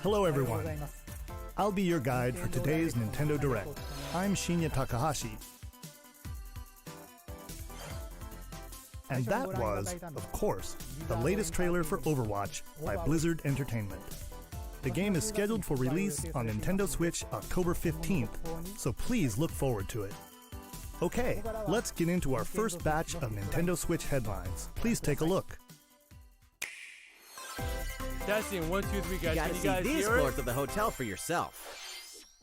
Hello everyone. I'll be your guide for today's Nintendo Direct. I'm Shinya Takahashi. And that was, of course, the latest trailer for Overwatch by Blizzard Entertainment. The game is scheduled for release on Nintendo Switch October 15th, so please look forward to it. Okay, let's get into our first batch of Nintendo Switch headlines. Please take a look. Testing 1, 2, 3, guys. You gotta see these floors of the hotel for yourself.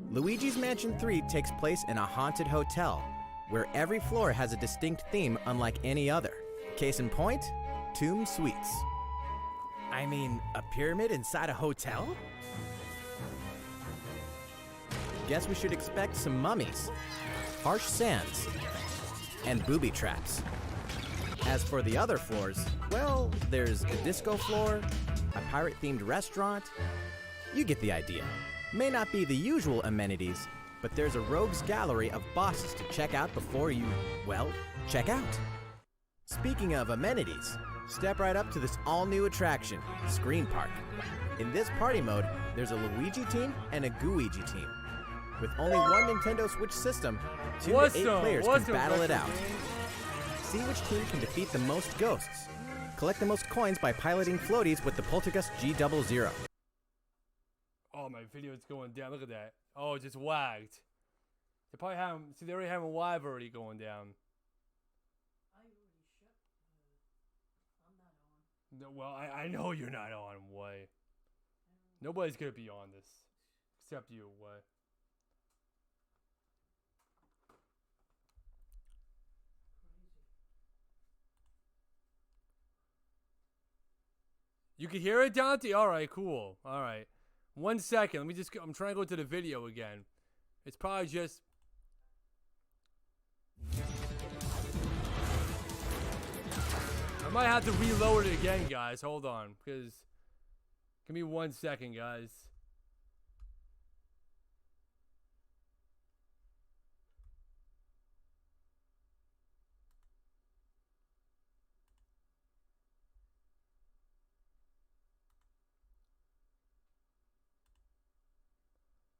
Luigi's Mansion 3 takes place in a haunted hotel, where every floor has a distinct theme unlike any other. Case in point, Tomb Suites. I mean, a pyramid inside a hotel? Guess we should expect some mummies, harsh sands, and booby traps. As for the other floors, well, there's a disco floor, a pirate-themed restaurant. You get the idea. May not be the usual amenities, but there's a rogues gallery of bosses to check out before you, well, check out. Speaking of amenities, step right up to this all-new attraction, Screen Park. In this party mode, there's a Luigi team and a Gooigi team. With only one Nintendo Switch system, 2 to 8 players can battle it out. See which team can defeat the most ghosts. Collect the most coins by piloting floaties with the Poltergust G00. Oh, my video is going down. Look at that. Oh, it just wagged. They probably have, see, they already have a live already going down. No, well, I know you're not on, Way. Nobody's gonna be on this. Except you, Way. You can hear it, Dante? Alright, cool. Alright. 1 second. Let me just, I'm trying to go to the video again. It's probably just... I might have to reload it again, guys. Hold on, because... Give me 1 second, guys.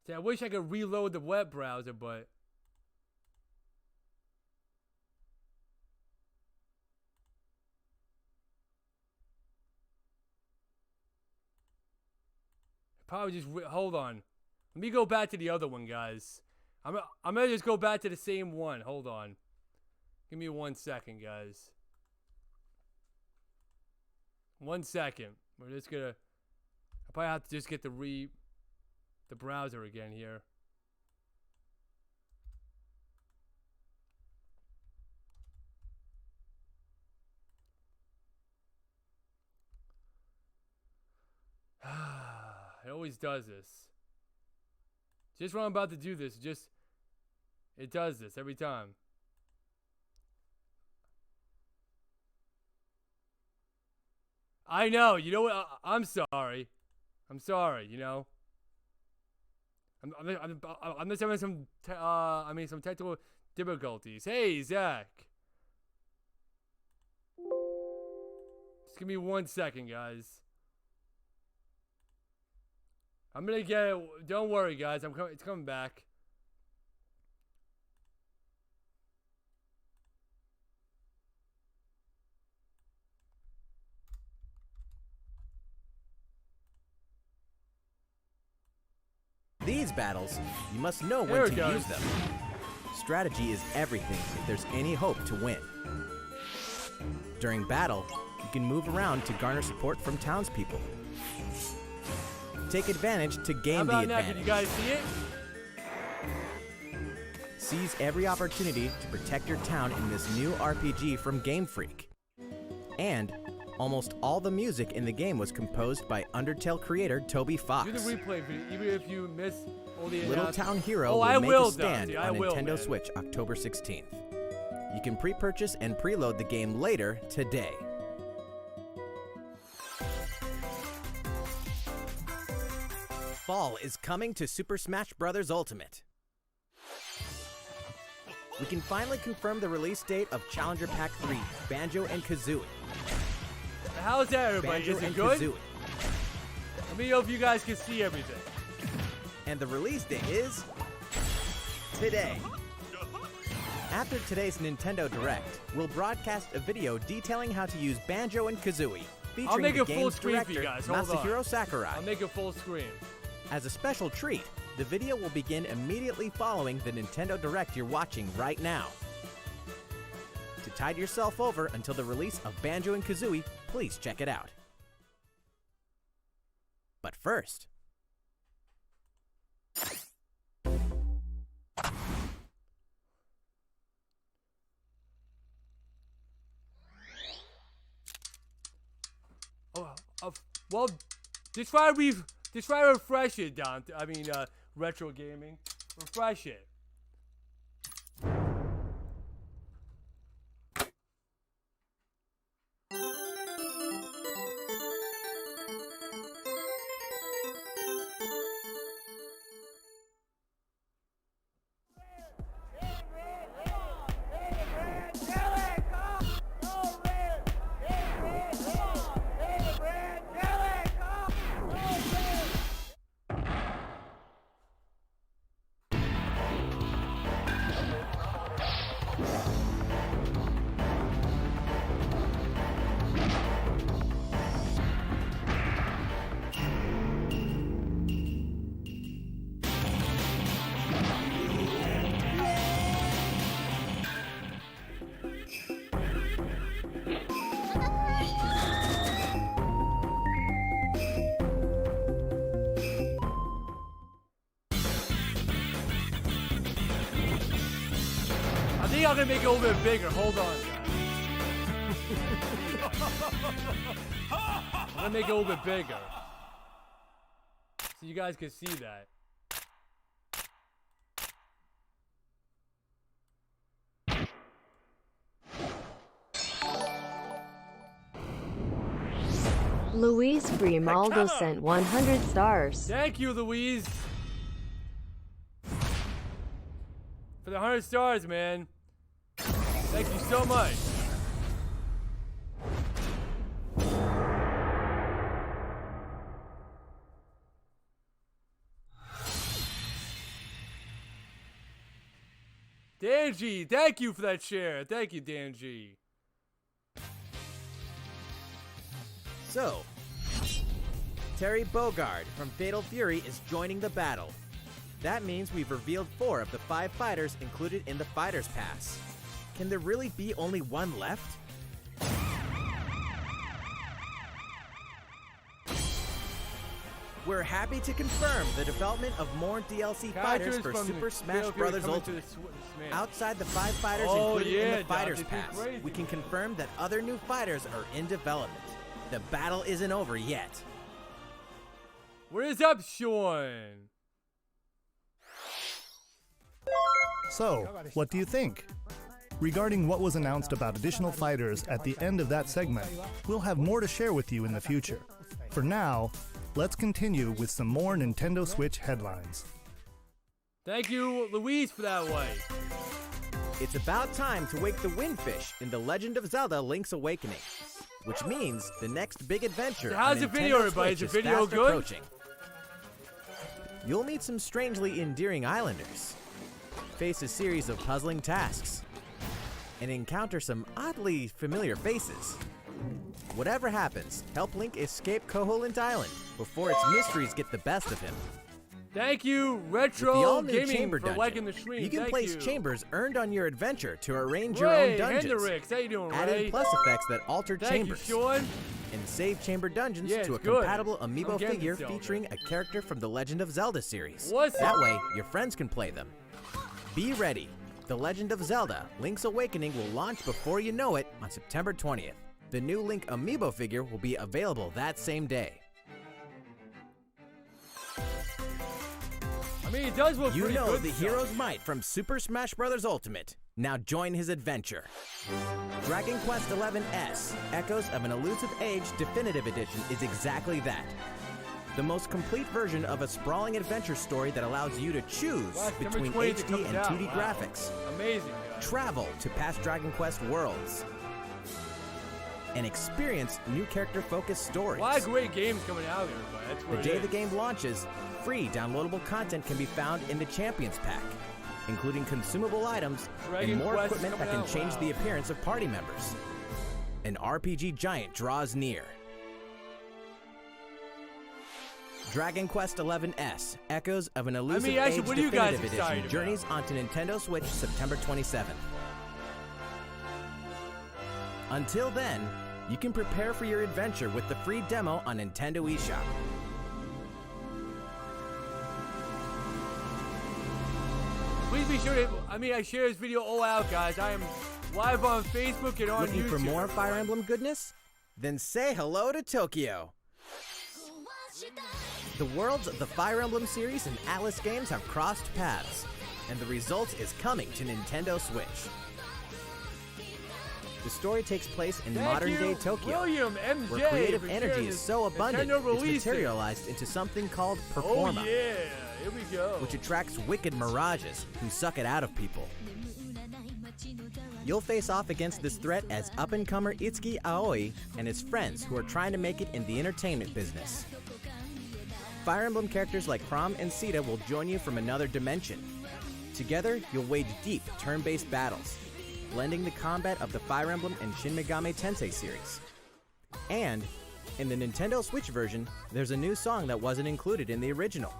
See, I wish I could reload the web browser, but... Probably just hold on. Let me go back to the other one, guys. I'm gonna just go back to the same one. Hold on. Give me 1 second, guys. 1 second. We're just gonna... I probably have to just get the browser again here. It always does this. Just when I'm about to do this, it does this every time. I know, you know what? I'm sorry. I'm sorry, you know. I'm just having some some technical difficulties. Hey, Zach. Just give me 1 second, guys. I'm gonna get it. Don't worry, guys. It's coming back. These battles, you must know when to use them. Strategy is everything if there's any hope to win. During battle, you can move around to garner support from townspeople. Take advantage to gain the advantage. Can you guys see it? Seize every opportunity to protect your town in this new RPG from Game Freak. And almost all the music in the game was composed by Undertale creator Toby Fox. Do the replay video, even if you miss all the Little Town Hero will make a stand on Nintendo Switch October 16th. You can pre-purchase and preload the game later today. Fall is coming to Super Smash Bros. Ultimate. We can finally confirm the release date of Challenger Pack 3, Banjo and Kazooie. How's that, everybody? Is it good? Let me know if you guys can see everything. And the release date is today. After today's Nintendo Direct, we'll broadcast a video detailing how to use Banjo and Kazooie, featuring I'll make the it full game's screen for you director, guys. Hold Masahiro on. Sakurai. I'll make it full screen. As a special treat, the video will begin immediately following the Nintendo Direct you're watching right now. To tide yourself over until the release of Banjo and Kazooie, please check it out. But first, well, just try to refresh it, Dante. I mean, Retro Gaming. Refresh it. I think I'm gonna make it a little bit bigger. Hold on, guys. I'm gonna make it a little bit bigger, so you guys can see that. Luis Grimaldo sent 100 stars. Thank you, Louise, for the 100 stars, man. Thank you so much. Dan G, thank you for that share. Thank you, Dan G. so, Terry Bogard from Fatal Fury is joining the battle. That means we've revealed 4 of the 5 fighters included in the Fighters Pass. Can there really be only one left? We're happy to confirm the development of more DLC fighters for Super Smash Bros. Ultimate. Outside the 5 fighters included in the Fighters Pass, we can confirm that other new fighters are in development. The battle isn't over yet. What is up, Sean? So, what do you think? Regarding what was announced about additional fighters at the end of that segment, we'll have more to share with you in the future. For now, let's continue with some more Nintendo Switch headlines. Thank you, Louise, for that one. It's about time to wake the Windfish in The Legend of Zelda: Link's Awakening, which means the next big adventure So how's on the video, Nintendo everybody? Switch Is the video fast good? approaching. You'll meet some strangely endearing islanders, face a series of puzzling tasks, and encounter some oddly familiar faces. Whatever happens, help Link escape Koholint Island before its mysteries get the best of him. Thank you, With the Retro all-new Gaming, Chamber for Dungeon, liking the stream. you can Thank place you. chambers earned on your adventure to arrange your Ray own dungeons, Hendricks, how you doing, add Ray? in plus effects that alter Thank chambers, you, Sean. and save chamber dungeons Yeah, to a it's good. compatible I'm amiibo getting figure Zelda. featuring a character from the Legend of Zelda series. What's That up? way, your friends can play them. Be ready. The Legend of Zelda: Link's Awakening will launch before you know it on September 20th. The new Link amiibo figure will be available that same day. I mean, it does look You pretty know good. the stuff. hero's might from Super Smash Bros. Ultimate. Now join his adventure. Dragon Quest XI's Echoes of an Elusive Age Definitive Edition is exactly that. The most complete version of a sprawling adventure story that allows you to choose Wow, September between 20th it HD comes and out. 2D Wow. graphics. Amazing, guys. Travel to past Dragon Quest worlds. and experience new character-focused stories. A lot of great games coming out here, but that's what The day the game launches, free downloadable content can be found in the Champions Pack, including consumable items Dragon and more Quest equipment that coming can out, change the appearance of party members. An RPG giant draws near. Dragon Quest XI, Echoes of an Elusive actually, Age what are you guys Definitive excited Edition, journeys onto Nintendo Switch September 27th. Until then, you can prepare for your adventure with the free demo on Nintendo eShop. Please be sure to, I share this video all out, guys. I am live on Facebook and on Looking YouTube. for more Fire Emblem goodness? Then say hello to Tokyo. The worlds of the Fire Emblem series and Atlas games have crossed paths, and the result is coming to Nintendo Switch. The story takes place in modern-day Tokyo, William MJ, where creative for energy sharing is this so abundant Nintendo it's release materialized into something called Oh Performa, yeah, here we go. which attracts wicked mirages who suck it out of people. You'll face off against this threat as up-and-comer Itsuki Aoi and his friends who are trying to make it in the entertainment business. Fire Emblem characters like Chrom and Sita will join you from another dimension. Together, you'll wage deep turn-based battles, blending the combat of the Fire Emblem and Shin Megami Tensei series. And, in the Nintendo Switch version, there's a new song that wasn't included in the original.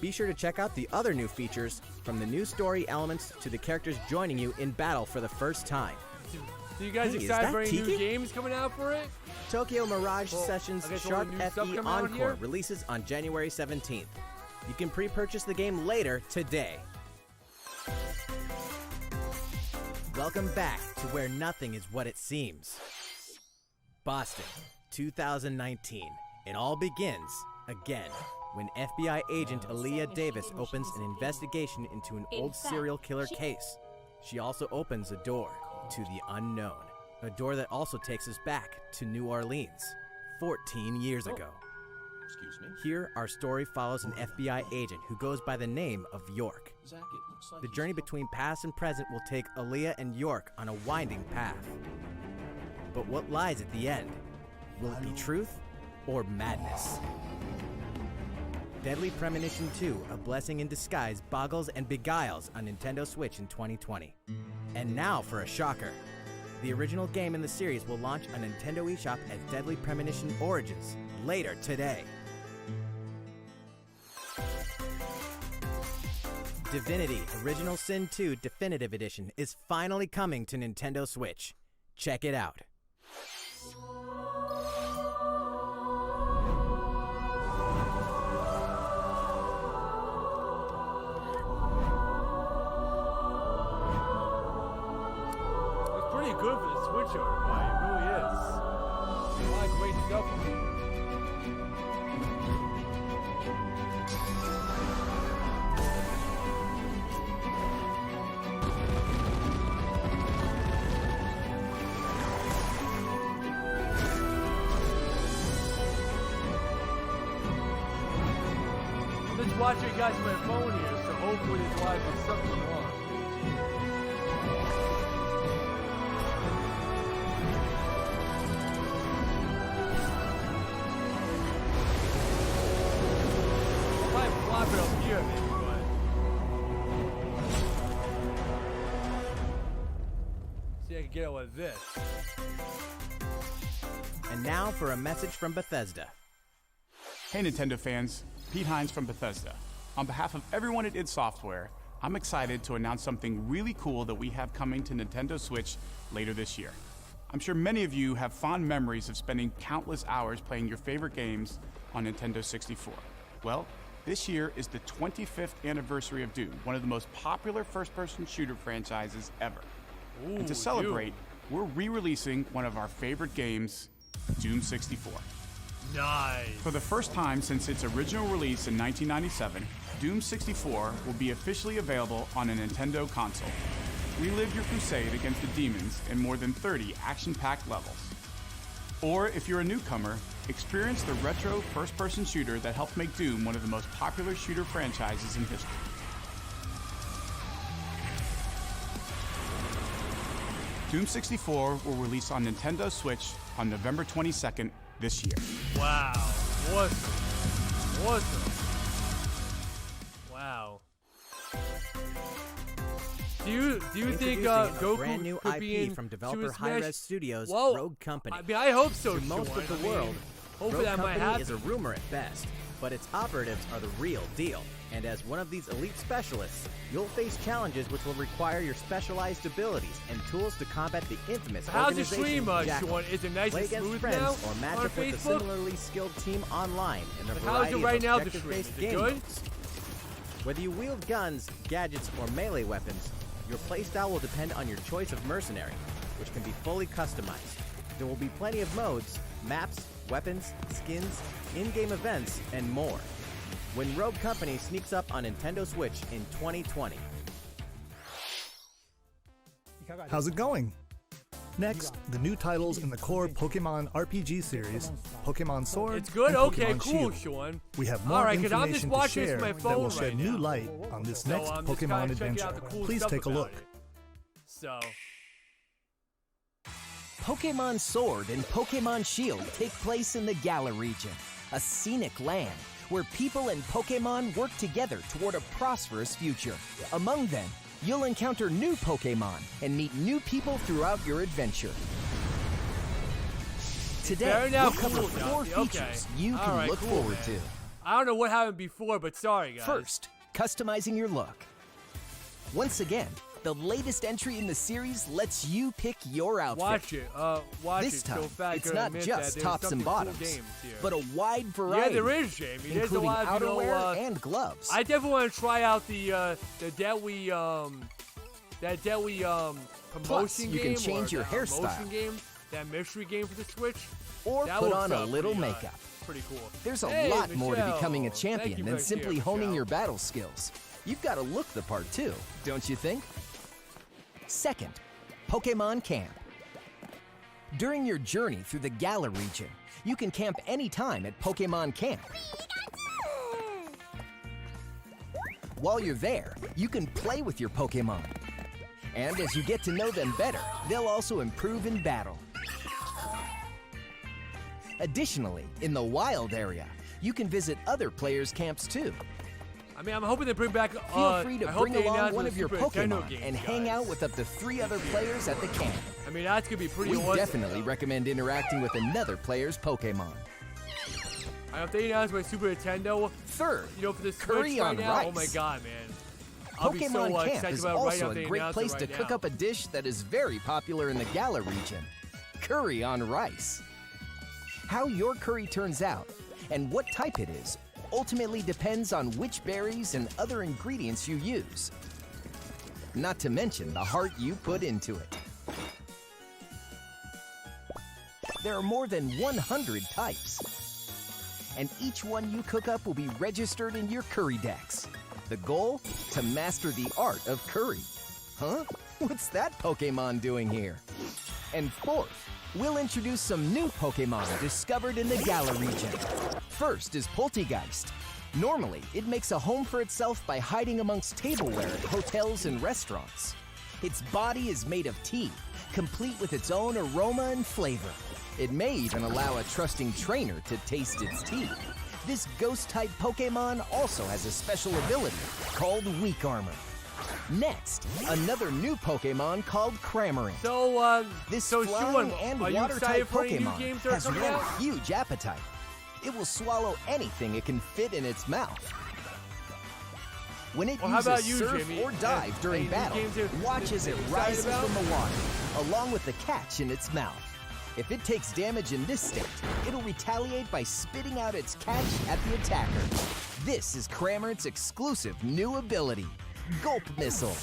Be sure to check out the other new features, from the new story elements to the characters joining you in battle for the first time. So you guys Hey, is excited that for any new Tiki? games coming out for it? Tokyo Mirage Well, Sessions I guess all Sharp the new stuff FE coming out Encore here? releases on January 17th. You can pre-purchase the game later today. Welcome back to where nothing is what it seems. Boston, 2019. It all begins again when FBI agent Aaliyah Davis opens an investigation into an old serial killer case. She also opens a door to the unknown, a door that also takes us back to New Orleans, 14 years ago. Excuse me? Here, our story follows an FBI agent who goes by the name of York. Zach, it looks like The he's journey between past and present will take Aaliyah and York on a winding path. But what lies at the end? Will it be truth or madness? Deadly Premonition 2, A Blessing in Disguise, boggles and beguiles on Nintendo Switch in 2020. And now for a shocker. The original game in the series will launch on Nintendo eShop as Deadly Premonition Origins later today. Divinity Original Sin 2 Definitive Edition is finally coming to Nintendo Switch. Check it out. It's pretty good for the Switch art, boy. It really is. A lot of great stuff. I'm just watching you guys on my phone here, so hopefully it's live with something on. I'll probably flop it up here, maybe, but. See if I can get it with this. And now for a message from Bethesda. Hey Nintendo fans, Pete Hines from Bethesda. On behalf of everyone at id Software, I'm excited to announce something really cool that we have coming to Nintendo Switch later this year. I'm sure many of you have fond memories of spending countless hours playing your favorite games on Nintendo 64. Well, this year is the 25th anniversary of Doom, one of the most popular first-person shooter franchises ever. Ooh, And to celebrate, we're re-releasing one of our favorite games, Doom 64. Nice. For the first time since its original release in 1997, Doom 64 will be officially available on a Nintendo console. Relive your crusade against the demons in more than 30 action-packed levels. Or if you're a newcomer, experience the retro first-person shooter that helped make Doom one of the most popular shooter franchises in history. Doom 64 will release on Nintendo Switch on November 22nd this year. Wow. Awesome. Wow. Do you think Goku a brand new could IP be in from developer Super Smash? Hi-Res Studios, Whoa. Rogue Company? I mean, I hope so. To most Sean. of the I mean, world, hopefully Rogue that might Company happen. is a rumor at best, but its operatives are the real deal. And as one of these elite specialists, you'll face challenges which will require your specialized abilities and tools to combat the infamous How's the organization stream, Jackal. Sean? Is it nice Play and against smooth friends now or match on up with a Facebook? similarly skilled team online in a Like, how's variety it right of now, the stream? objective-based Is it game good? modes. Whether you wield guns, gadgets, or melee weapons, your playstyle will depend on your choice of mercenary, which can be fully customized. There will be plenty of modes, maps, weapons, skins, in-game events, and more. When Rogue Company sneaks up on Nintendo Switch in 2020. How's it going? Next, the new titles in the core Pokemon RPG series, Pokemon Sword It's good? and Okay, Pokemon cool, Shield. Sean. We have more Alright, 'cause I'm just information to watching this share on my that phone will shed right new now. light on this So next I'm just Pokemon kinda checking adventure. out the cool Please stuff take a about look. it. So, Pokemon Sword and Pokemon Shield take place in the Galar region, a scenic land where people and Pokemon work together toward a prosperous future. Among them, you'll encounter new Pokemon and meet new people throughout your adventure. Today, Very now we'll cover cool, 4 Dusty. Okay. features you can Alright, look cool, forward man. to. I don't know what happened before, but sorry, guys. First, customizing your look. Once again, the latest entry in the series lets you pick your outfit. Watch it. Watch This it. time, So fat, it's gotta not admit just that there's tops some and cool bottoms, games here. but a wide Yeah, variety. there is, Jamie. There's a including lot of, outerwear and gloves. I definitely want to try out the Deadly promotion Plus, game. you can change or your the hairstyle. Motion game, that mystery game for the Switch. or That put looks on a little pretty, makeup. Pretty cool. There's a Hey, lot more to Michelle. becoming a Thank you champion for than simply here, honing Michelle. your battle skills. You've got to look the part too, don't you think? Second, Pokemon Camp. During your journey through the Galar region, you can camp anytime at Pokemon Camp. While you're there, you can play with your Pokemon. And as you get to know them better, they'll also improve in battle. Additionally, in the wild area, you can visit other players' camps too. I mean, I'm hoping they bring back. Feel free to I hope bring they along announce one the of your Super Nintendo Pokemon games, and hang guys. out with up to 3 other players at the camp. I mean, that's gonna be pretty We awesome. definitely recommend interacting with another player's Pokemon. I hope they announce my Super Nintendo. Third, You know, for the Switch curry right on now. rice. Oh my God, man! I'll be so Pokemon Camp excited is about it right also now if a they great announce place it to right cook now. up a dish that is very popular in the Galar region, curry on rice. How your curry turns out and what type it is ultimately depends on which berries and other ingredients you use. Not to mention the heart you put into it. There are more than 100 types, and each one you cook up will be registered in your curry decks. The goal? To master the art of curry. Huh? What's that Pokemon doing here? And fourth, we'll introduce some new Pokemon discovered in the Galar region. First is Poltegeist. Normally, it makes a home for itself by hiding amongst tableware at hotels and restaurants. Its body is made of tea, complete with its own aroma and flavor. It may even allow a trusting trainer to taste its tea. This ghost-type Pokemon also has a special ability called Weak Armor. Next, another new Pokemon called Cramorant. So, This so flying Sean, and are you water-type excited for any new Pokemon games that are has coming one out? huge appetite. It will swallow anything it can fit in its mouth. When it Well, how about uses you, surf Jimmy? or dive Any during new battle, games you're watch as it excited rises about? from the water, along with the catch in its mouth. If it takes damage in this state, it'll retaliate by spitting out its catch at the attacker. This is Cramorant's exclusive new ability, Gulp Missile.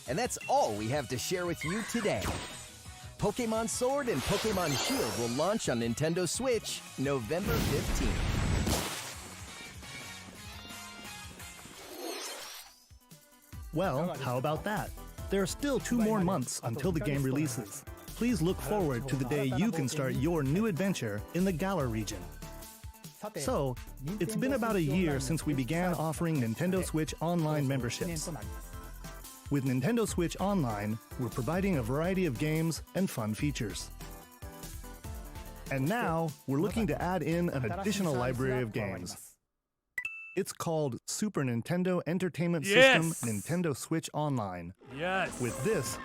And that's all we have to share with you today. Pokemon Sword and Pokemon Shield will launch on Nintendo Switch November 15th. Well, how about that? There are still 2 more months until the game releases. Please look forward to the day you can start your new adventure in the Galar region. So, it's been about a year since we began offering Nintendo Switch online memberships. With Nintendo Switch Online, we're providing a variety of games and fun features. And now, we're looking to add in an additional library of games. It's called Super Nintendo Entertainment System Nintendo Switch Online. Yes. With this,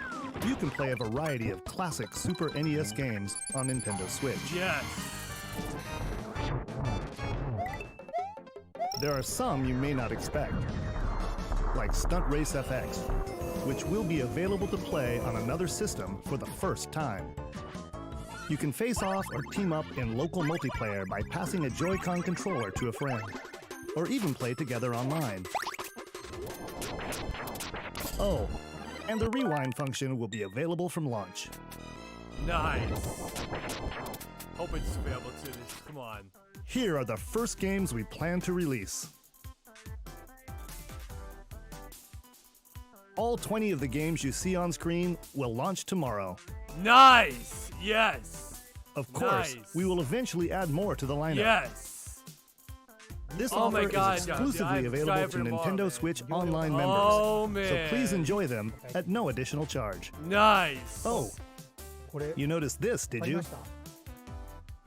you can play a variety of classic Super NES games on Nintendo Switch. Yes. There are some you may not expect, like Stunt Race FX, which will be available to play on another system for the first time. You can face off or team up in local multiplayer by passing a Joy-Con controller to a friend, or even play together online. Oh, and the rewind function will be available from launch. Nice. Hope it's available to this. Come on. Here are the first games we plan to release. All 20 of the games you see on screen will launch tomorrow. Nice. Yes. Of course, Nice. we will eventually add more to the lineup. Yes. This Oh my offer God, is John, exclusively I'm available excited to for tomorrow, Nintendo man. Switch Online members. Oh, man. So please enjoy them at no additional charge. Nice. Oh, you noticed this, did you?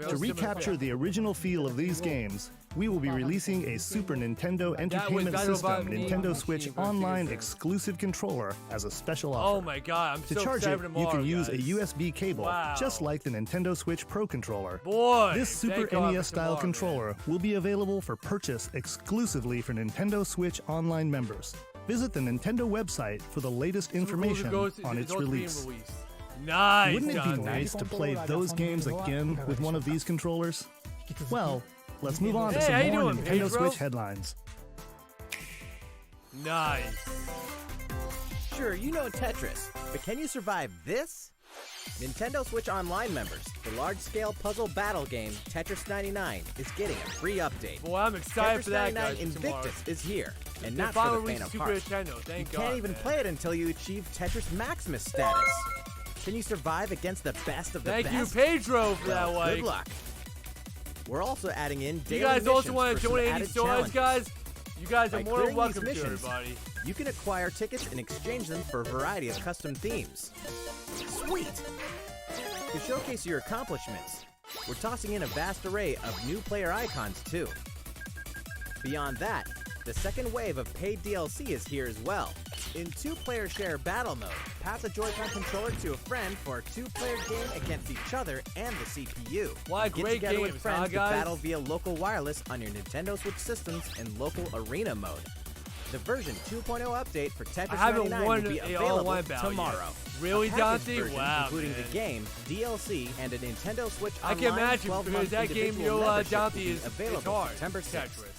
To recapture the original feel of these games, we will be releasing a Super Nintendo Entertainment Battle System Bot Me Nintendo Switch versus Online Peterson. exclusive controller as a special Oh offer. my God, I'm To so charge excited it, for you tomorrow, can use a guys. USB cable, Wow. just like the Nintendo Switch Pro controller. Boy, This Super thank God for NES-style tomorrow, controller man. will be available for purchase exclusively for Nintendo Switch Online members. Visit the Nintendo website for the latest information on its release. Nice. Wouldn't it be John. nice to play those games again with one of these controllers? Well, let's move on to Hey, some how you more doing, Nintendo Pedro? Switch headlines. Nice. Sure, you know Tetris, but can you survive this? Nintendo Switch Online members, the large-scale puzzle battle game Tetris 99 is getting a free update. Boy, I'm excited Tetris for that, 99 guys. for tomorrow. Invictus is here, and They not for finally the faint released of Super heart. Nintendo. Thank You God. can't even man. play it until you achieve Tetris Maximus status. Can you survive against the best of the Thank you, best? Pedro, for that Well, like. good luck. We're also adding in You daily guys also missions want for to some donate any added stores, challenges. guys? You guys are By more than clearing welcome these to, missions, everybody. you can acquire tickets and exchange them for a variety of custom themes. Sweet! To showcase your accomplishments, we're tossing in a vast array of new player icons too. Beyond that, the second wave of paid DLC is here as well. In two-player share battle mode, pass a Joy-Con controller to a friend for a two-player game against each other and the CPU. Why, Get great together with games, friends huh, to guys? battle via local wireless on your Nintendo Switch systems in local arena mode. The version 2.0 update for Tetris I haven't 99 won will be a available online battle tomorrow. yet. Really, A packaged Dante? version, Wow, including man. the game, DLC, and a Nintendo Switch I Online can imagine 12-month because that game, individual membership Dante, will be is available hard. September 6th. Tetris.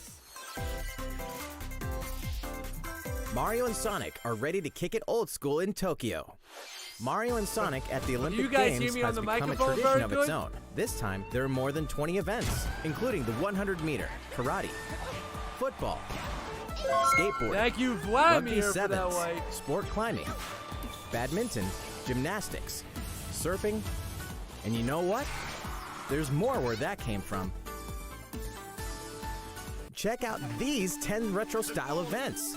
Mario and Sonic are ready to kick it old school in Tokyo. Mario and Sonic at the Olympic you guys Games hear me on has the become a microphone tradition very of its good? own. This time, there are more than 20 events, including the 100-meter, karate, football, skateboarding, Thank you for letting me rugby here for that sevens, way. sport climbing, badminton, gymnastics, surfing, and you know what? There's more where that came from. Check out these 10 retro-style events,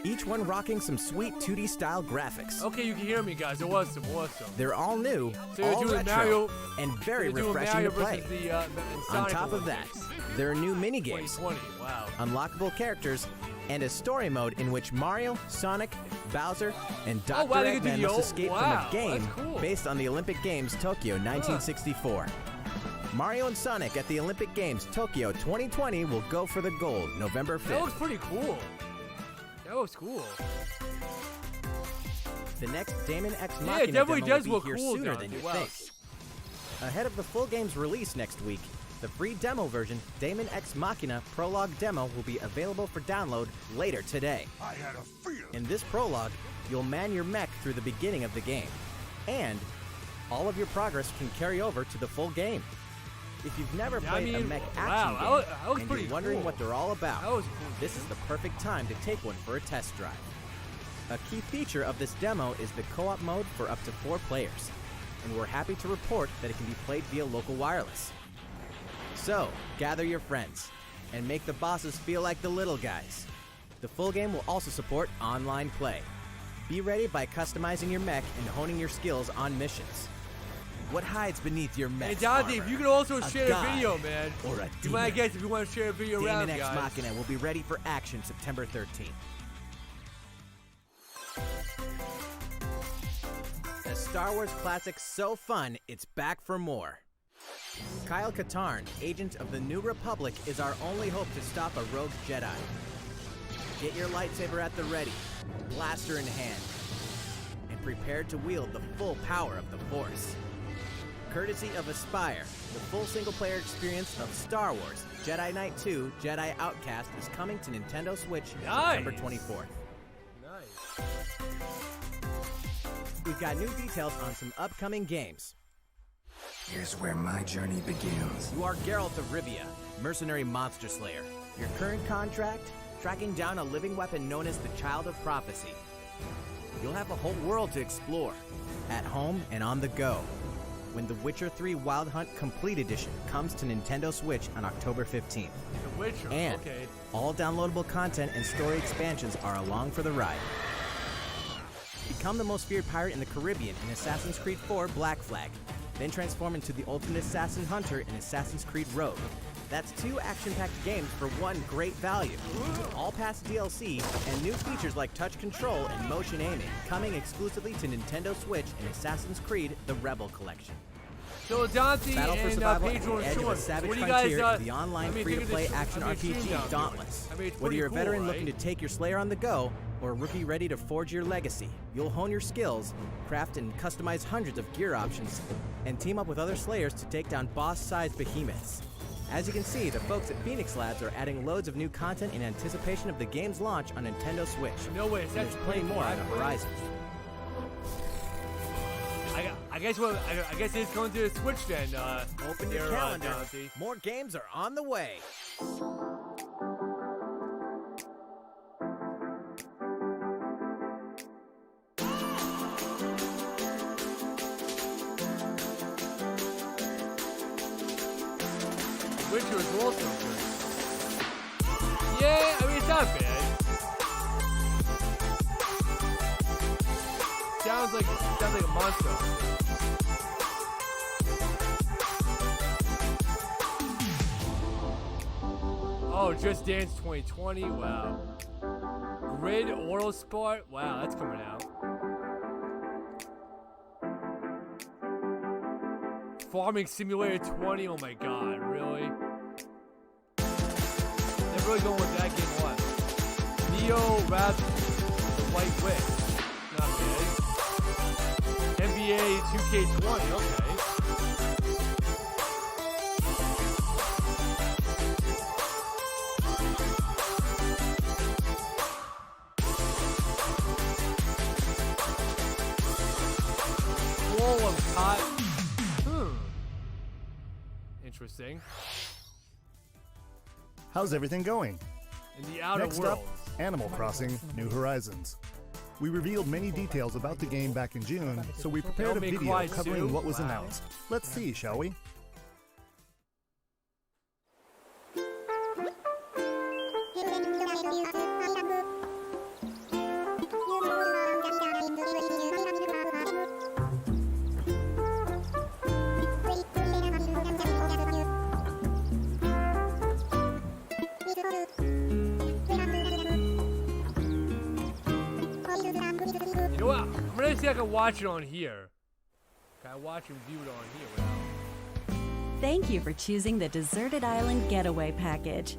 each one rocking some sweet 2D style graphics. Okay, you can hear me, guys. It was awesome. They're all new, So you're all doing retro, Mario, and very They're doing refreshing Mario to play. versus the, and On Sonic top of that, Olympics. there are new mini-games, 2020, wow. unlockable characters, and a story mode in which Mario, Sonic, Bowser, and Dr. wow, they could do Eggman the must old- escape wow, from a game that's cool. based on the Olympic Games Tokyo 1964. Mario and Sonic at the Olympic Games Tokyo 2020 will go for the gold November That looks 5th. pretty cool. That looks cool. The next Damon X Yeah, Machina it definitely demo does will look be here cool, sooner Dante. than you Wow. think. Ahead of the full game's release next week, the free demo version, Damon X Machina Prologue Demo, will be available for download later today. In this prologue, you'll man your mech through the beginning of the game, and all of your progress can carry over to the full game. If you've never Yeah, I played a mean, mech wow, action that game was- that was and pretty you're wondering cool. what they're all about, That was cool. this is the perfect time to take one for a test drive. A key feature of this demo is the co-op mode for up to 4 players, and we're happy to report that it can be played via local wireless. So, gather your friends, and make the bosses feel like the little guys. The full game will also support online play. Be ready by customizing your mech and honing your skills on missions. What hides beneath your mech? Hey, Dante, if you could also share a video, man. Or a You demon. might guess if you want to share a video around, Demon X guys. Machina will be ready for action September 13th. A Star Wars classic so fun, it's back for more. Kyle Katarn, agent of the New Republic, is our only hope to stop a rogue Jedi. Get your lightsaber at the ready, blaster in hand, and prepare to wield the full power of the Force. Courtesy of Aspire, the full single-player experience of Star Wars Jedi Knight 2 Jedi Outcast is coming to Nintendo Switch September 24th. Nice. We've got new details on some upcoming games. Here's where my journey begins. You are Geralt of Rivia, mercenary monster slayer. Your current contract? Tracking down a living weapon known as the Child of Prophecy. You'll have a whole world to explore, at home and on the go, when The Witcher 3 Wild Hunt Complete Edition comes to Nintendo Switch on October 15th. The Witcher, And okay. all downloadable content and story expansions are along for the ride. Become the most feared pirate in the Caribbean in Assassin's Creed 4 Black Flag, then transform into the ultimate assassin hunter in Assassin's Creed Rogue. That's 2 action-packed games for one great value. With all past DLC and new features like touch control and motion aiming coming exclusively to Nintendo Switch in Assassin's Creed The Rebel Collection. So Dante Battle for and survival Pedro at the and edge of a Sean, savage what do you frontier guys, of the online think of free-to-play this- action I mean, stream RPG down Dauntless. I mean, it's Whether you're a pretty veteran cool, looking to right? take your Slayer on the go, or a rookie ready to forge your legacy, you'll hone your skills, craft and customize hundreds of gear options, and team up with other Slayers to take down boss-sized behemoths. As you can see, the folks at Phoenix Labs are adding loads of new content in anticipation of the game's launch on Nintendo Switch. No way, And that's there's plenty more on the horizon. I guess it's going to the Switch then. Open your there, calendar. Dante. More games are on the way. Witcher is also good. Yeah, I mean, it's not bad. Sounds like a monster. Oh, Just Dance 2020. Wow. Grid Auto Sport. Wow, that's coming out. Farming Simulator 20. Oh my God, really? They're really going with that game a lot. Neo Rap the White Witch. Not bad. NBA 2K20. Okay. Full of hot. Interesting. How's everything going? In the Outer Next Worlds. up, Animal Crossing New Horizons. We revealed many details about the game back in June, so we prepared a Don't make video quiet covering too. what was Wow. announced. Let's see, shall we? You know what? I'm gonna see if I can watch it on here. Can I watch and view it on here without? Thank you for choosing the Deserted Island Getaway Package.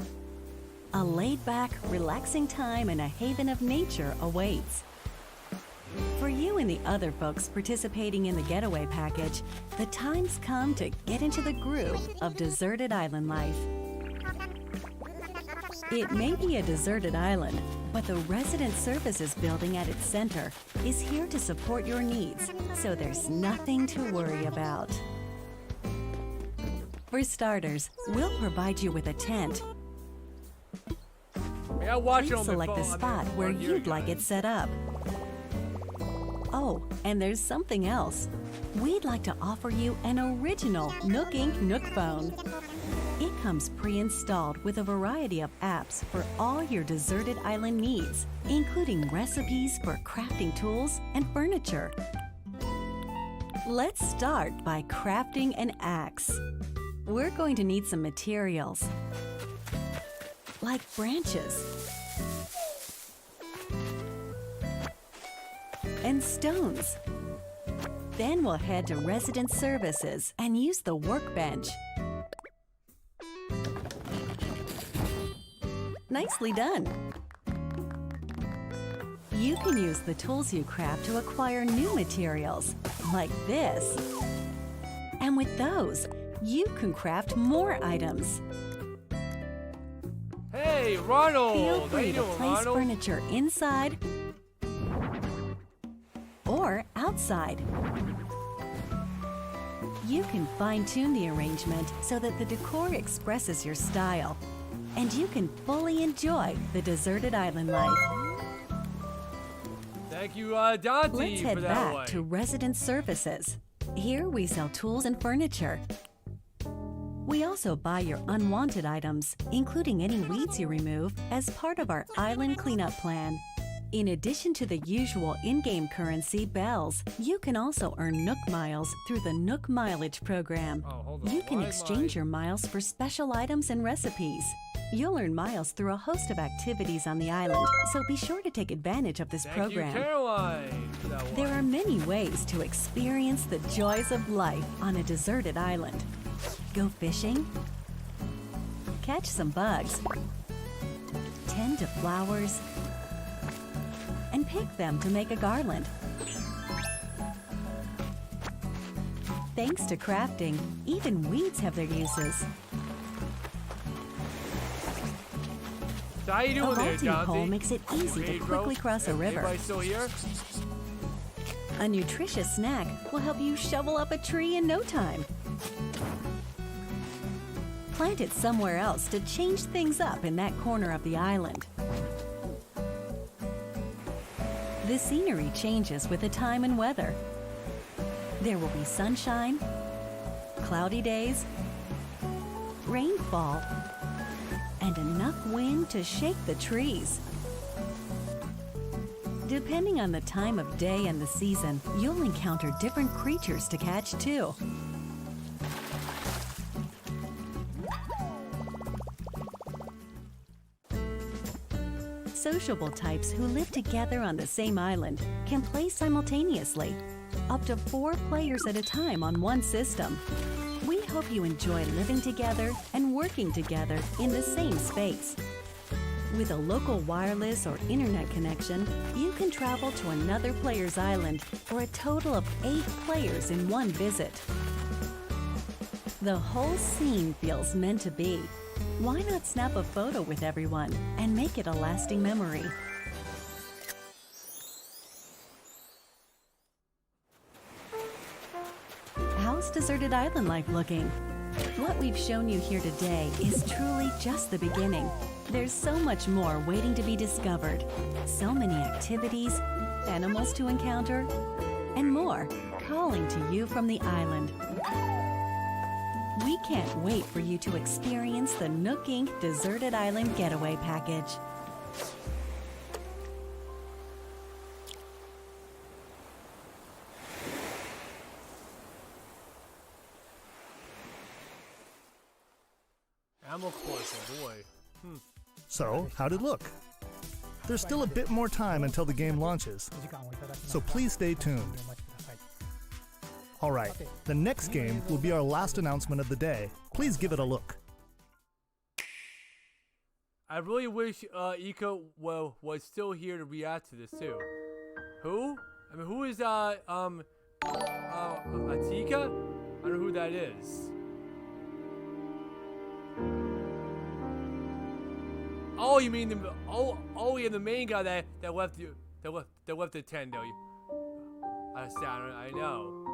A laid-back, relaxing time and a haven of nature awaits. For you and the other folks participating in the Getaway Package, the time's come to get into the groove of deserted island life. It may be a deserted island, but the Resident Services building at its center is here to support your needs, so there's nothing to worry about. For starters, we'll provide you with a tent. May I watch it Please on my select phone? the spot where on here, you'd like guys. it set up. Oh, And there's something else. We'd like to offer you an original Nook Inc. Nook phone. It comes pre-installed with a variety of apps for all your deserted island needs, including recipes for crafting tools and furniture. Let's start by crafting an axe. We're going to need some materials, like branches and stones. Then we'll head to Resident Services and use the workbench. Nicely done. You can use the tools you craft to acquire new materials, like this. And with those, you can craft more items. Hey, Ronald! Feel How free you to doing, place Ronald? furniture inside or outside. You can fine-tune the arrangement so that the decor expresses your style, and you can fully enjoy the deserted island life. Thank you, Dante, Let's for head that back one. to Resident Services. Here we sell tools and furniture. We also buy your unwanted items, including any weeds you remove, as part of our island cleanup plan. In addition to the usual in-game currency, bells, you can also earn Nook Miles through the Nook Mileage program. Oh, hold on. You can Why am exchange I- your miles for special items and recipes. You'll earn miles through a host of activities on the island, so be sure to take advantage of this Thank program. you, Caroline, for that one. There are many ways to experience the joys of life on a deserted island. Go fishing, catch some bugs, tend to flowers, and pick them to make a garland. Thanks to crafting, even weeds have their uses. So how you A doing there, vaulting Dante? pole makes it easy to Hey, quickly bro. cross a river. Everybody still here? A nutritious snack will help you shovel up a tree in no time. Plant it somewhere else to change things up in that corner of the island. The scenery changes with the time and weather. There will be sunshine, cloudy days, rainfall, and enough wind to shake the trees. Depending on the time of day and the season, you'll encounter different creatures to catch too. Sociable types who live together on the same island can play simultaneously, up to 4 players at a time on one system. We hope you enjoy living together and working together in the same space. With a local wireless or internet connection, you can travel to another player's island for a total of 8 players in one visit. The whole scene feels meant to be. Why not snap a photo with everyone and make it a lasting memory? How's Deserted Island life looking? What we've shown you here today is truly just the beginning. There's so much more waiting to be discovered. So many activities, animals to encounter, and more calling to you from the island. We can't wait for you to experience the Nook Inc. Deserted Island Getaway Package. Animal Crossing, boy. So, how'd it look? There's still a bit more time until the game launches, so please stay tuned. Alright, the next game will be our last announcement of the day. Please give it a look. I really wish Iko was still here to react to this too. Who? I mean, who is Atika? I don't know who that is. Oh, you mean the yeah, the main guy that left you that left the Nintendo. I know.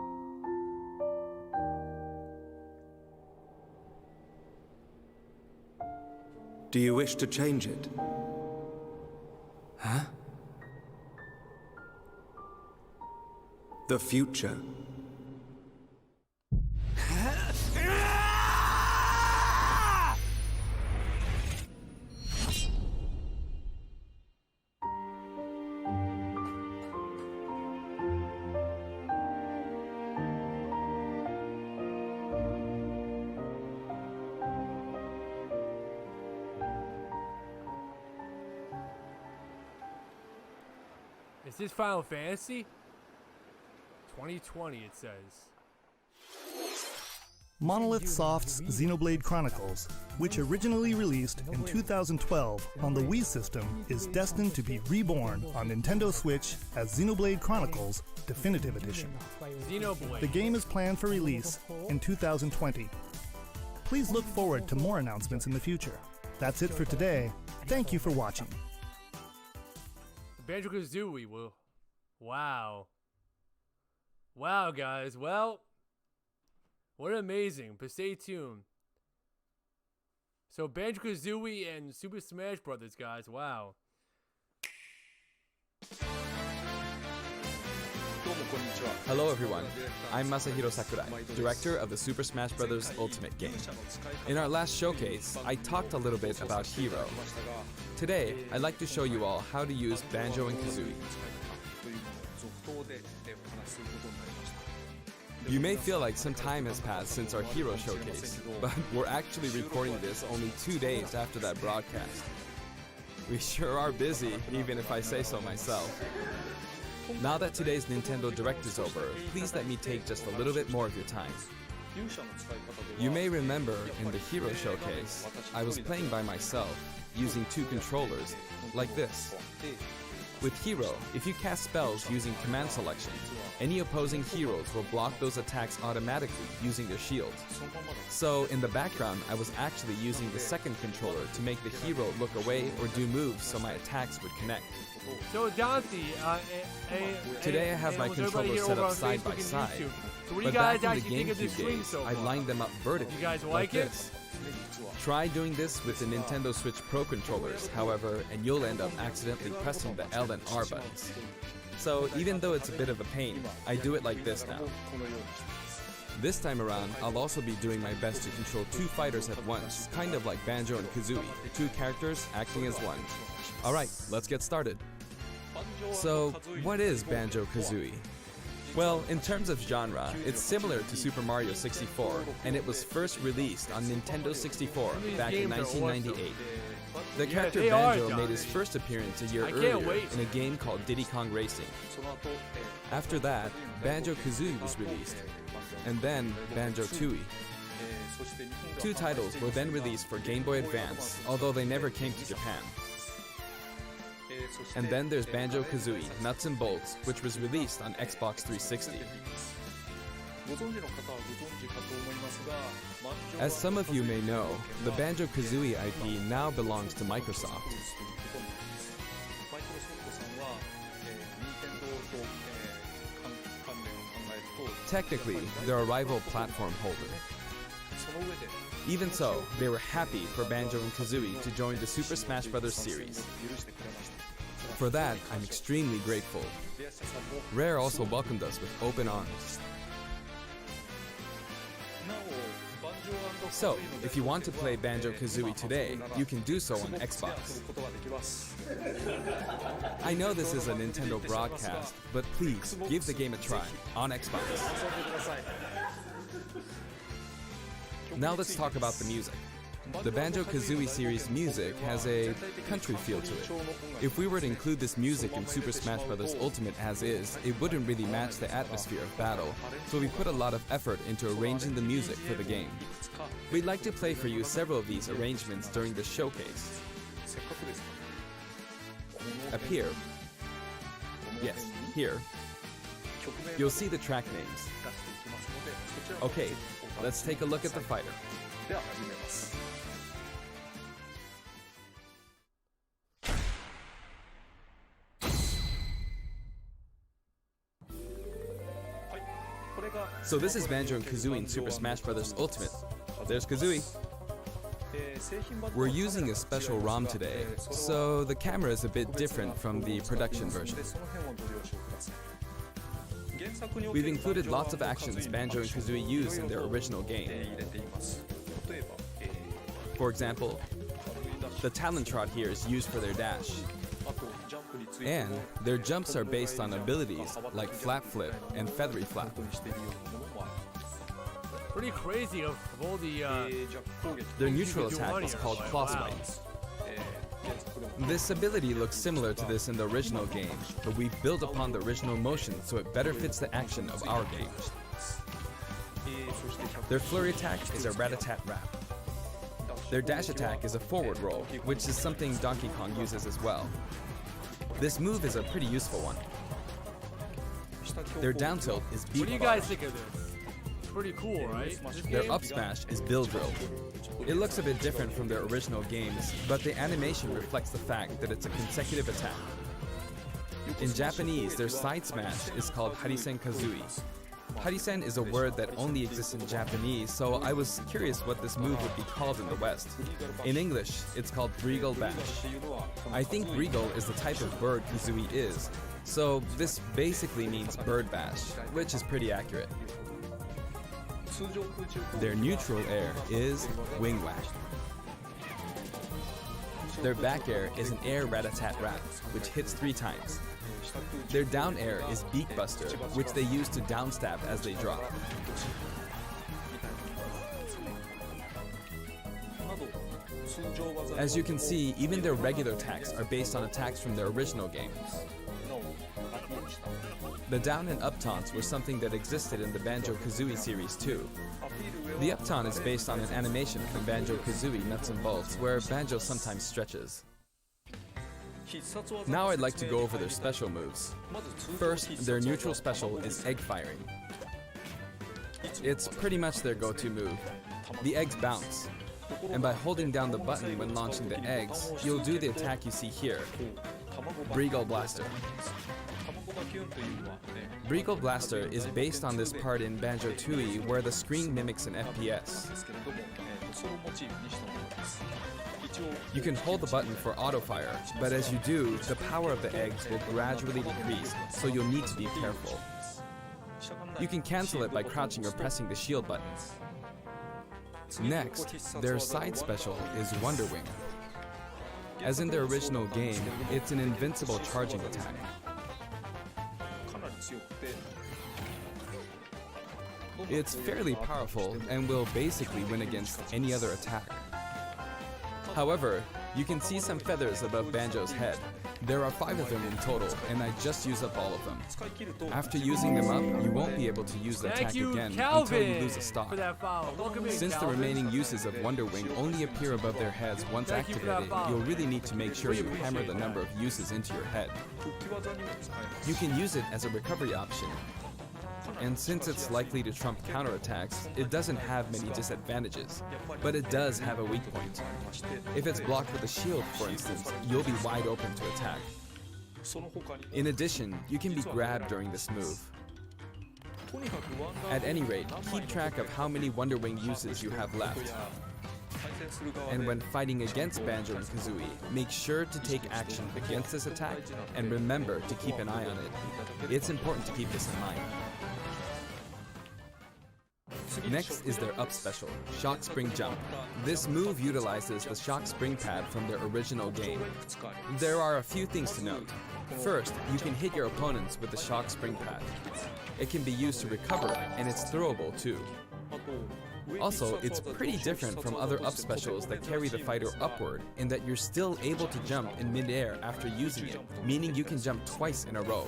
Do you wish to change it? Huh? The future. Is this Final Fantasy? 2020 it says. Monolith Soft's Xenoblade Chronicles, which originally released in 2012 on the Wii system, is destined to be reborn on Nintendo Switch as Xenoblade Chronicles Definitive Edition. Xenoblade. The game is planned for release in 2020. Please look forward to more announcements in the future. That's it for today. Thank you for watching. Banjo-Kazooie will... Wow. Wow, guys. Well, what amazing. But stay tuned. So, Banjo-Kazooie and Super Smash Brothers, guys. Wow. Hello everyone, I'm Masahiro Sakurai, director of the Super Smash Bros. Ultimate game. In our last showcase, I talked a little bit about Hero. Today, I'd like to show you all how to use Banjo and Kazooie. You may feel like some time has passed since our Hero showcase, but we're actually recording this only 2 days after that broadcast. We sure are busy, even if I say so myself. Now that today's Nintendo Direct is over, please let me take just a little bit more of your time. You may remember in the Hero showcase, I was playing by myself, using 2 controllers, like this. With Hero, if you cast spells using command selection, any opposing heroes will block those attacks automatically using their shields. So in the background, I was actually using the second controller to make the hero look away or do moves so my attacks would connect. So Dante, today I have my controllers set up side by side, so what do you but guys back in actually the think of this GameCube stream days, so I far? lined them up vertically, You guys like it? this. Try doing this with the Nintendo Switch Pro controllers, however, and you'll end up accidentally pressing the L and R buttons. So even though it's a bit of a pain, I do it like this now. This time around, I'll also be doing my best to control 2 fighters at once, kind of like Banjo and Kazooie, 2 characters acting as one. Alright, let's get started. So, what is Banjo-Kazooie? Well, in terms of genre, it's similar to Super Mario 64, and it was first released on Nintendo 64 back in 1998. The character Banjo made his first appearance a year earlier in a game called Diddy Kong Racing. After that, Banjo-Kazooie was released, and then Banjo-Tooie. 2 titles were then released for Game Boy Advance, although they never came to Japan. And then there's Banjo-Kazooie Nuts and Bolts, which was released on Xbox 360. As some of you may know, the Banjo-Kazooie IP now belongs to Microsoft. Technically, they're a rival platform holder. Even so, they were happy for Banjo and Kazooie to join the Super Smash Bros. Series. For that, I'm extremely grateful. Rare also welcomed us with open arms. So, if you want to play Banjo-Kazooie today, you can do so on Xbox. I know this is a Nintendo broadcast, but please, give the game a try on Xbox. Now let's talk about the music. The Banjo-Kazooie series music has a country feel to it. If we were to include this music in Super Smash Bros. Ultimate as is, it wouldn't really match the atmosphere of battle, so we put a lot of effort into arranging the music for the game. We'd like to play for you several of these arrangements during the showcase. Up here, yes, here, you'll see the track names. Okay, let's take a look at the fighter. So this is Banjo and Kazooie in Super Smash Bros. Ultimate. There's Kazooie. We're using a special ROM today, so the camera is a bit different from the production version. We've included lots of actions Banjo and Kazooie use in their original game. For example, the Talon Trot here is used for their dash. And their jumps are based on abilities like Flap Flip and Feathery Flap. Pretty crazy of all the Their neutral attack is called Claw Swipe. This ability looks similar to this in the original game, but we've built upon the original motion so it better fits the action of our game. Their flurry attack is a rat-a-tat-rap. Their dash attack is a forward roll, which is something Donkey Kong uses as well. This move is a pretty useful one. Their down tilt is beat. What do you guys think of this? Pretty cool, right? Their up smash is bill drill. It looks a bit different from their original games, but the animation reflects the fact that it's a consecutive attack. In Japanese, their side smash is called Harisen Kazooie. Harisen is a word that only exists in Japanese, so I was curious what this move would be called in the West. In English, it's called Breagle Bash. I think Breagle is the type of bird Kazooie is, so this basically means bird bash, which is pretty accurate. Their neutral air is Wing Whack. Their back air is an air rat-a-tat-rat, which hits 3 times. Their down air is Beak Buster, which they use to downstab as they drop. As you can see, even their regular attacks are based on attacks from their original game. The down and up taunts were something that existed in the Banjo-Kazooie series too. The up taunt is based on an animation from Banjo-Kazooie Nuts and Bolts, where Banjo sometimes stretches. Now I'd like to go over their special moves. First, their neutral special is egg firing. It's pretty much their go-to move. The eggs bounce, and by holding down the button when launching the eggs, you'll do the attack you see here, Breagle Blaster. Breagle Blaster is based on this part in Banjo-Tooie where the screen mimics an FPS. You can hold the button for auto-fire, but as you do, the power of the eggs will gradually decrease, so you'll need to be careful. You can cancel it by crouching or pressing the shield button. Next, their side special is Wonder Wing. As in their original game, it's an invincible charging attack. It's fairly powerful and will basically win against any other attack. However, you can see some feathers above Banjo's head. There are 5 of them in total, and I just used up all of them. After using them up, you won't be able to use the attack again until you lose a stock. Since the remaining uses of Wonder Wing only appear above their heads once activated, you'll really need to make sure you hammer the number of uses into your head. You can use it as a recovery option. And since it's likely to trump counterattacks, it doesn't have many disadvantages, but it does have a weak point. If it's blocked with a shield, for instance, you'll be wide open to attack. In addition, you can be grabbed during this move. At any rate, keep track of how many Wonder Wing uses you have left. And when fighting against Banjo and Kazooie, make sure to take action against this attack and remember to keep an eye on it. It's important to keep this in mind. Next is their up special, Shock Spring Jump. This move utilizes the Shock Spring pad from their original game. There are a few things to note. First, you can hit your opponents with the Shock Spring pad. It can be used to recover, and it's throwable too. Also, it's pretty different from other up specials that carry the fighter upward in that you're still able to jump in mid-air after using it, meaning you can jump twice in a row.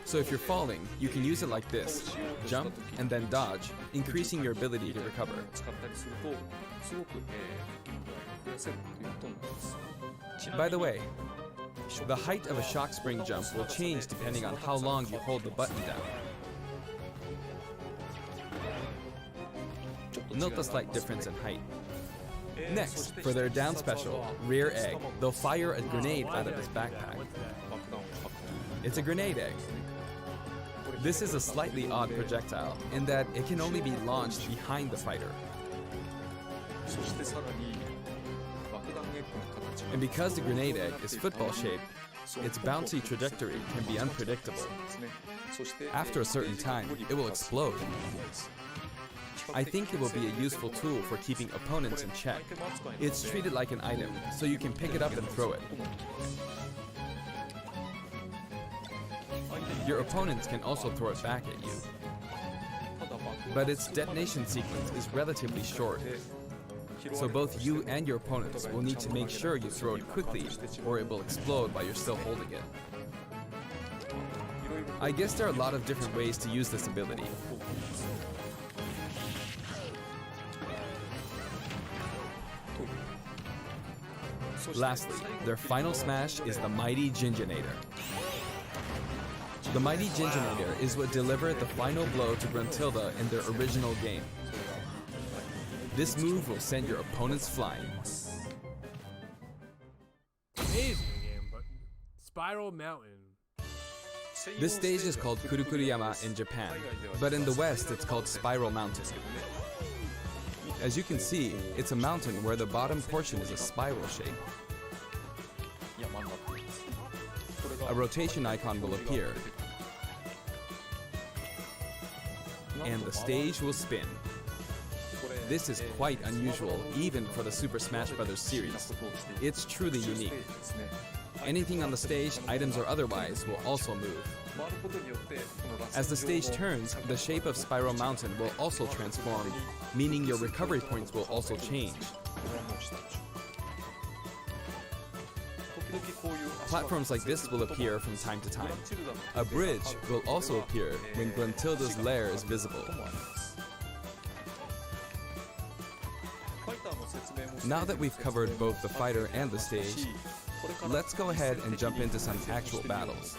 So if you're falling, you can use it like this, jump and then dodge, increasing your ability to recover. By the way, the height of a shock spring jump will change depending on how long you hold the button down. Note the slight difference in height. Next, for their down special, Rear Egg, they'll fire a grenade out of his backpack. It's a grenade egg. This is a slightly odd projectile in that it can only be launched behind the fighter. And because the grenade egg is football shaped, its bouncy trajectory can be unpredictable. After a certain time, it will explode. I think it will be a useful tool for keeping opponents in check. It's treated like an item, so you can pick it up and throw it. Your opponents can also throw it back at you. But its detonation sequence is relatively short, so both you and your opponents will need to make sure you throw it quickly, or it will explode while you're still holding it. I guess there are a lot of different ways to use this ability. Lastly, their final smash is the Mighty Ginjinator. The Mighty Ginjinator is what delivered the final blow to Gruntilda in their original game. This move will send your opponents flying. Amazing game, but Spiral Mountain. This stage is called Kurukuruyama in Japan, but in the West it's called Spiral Mountain. As you can see, it's a mountain where the bottom portion is a spiral shape. A rotation icon will appear, and the stage will spin. This is quite unusual, even for the Super Smash Bros. Series. It's truly unique. Anything on the stage, items or otherwise, will also move. As the stage turns, the shape of Spiral Mountain will also transform, meaning your recovery points will also change. Platforms like this will appear from time to time. A bridge will also appear when Gruntilda's lair is visible. Now that we've covered both the fighter and the stage, let's go ahead and jump into some actual battles.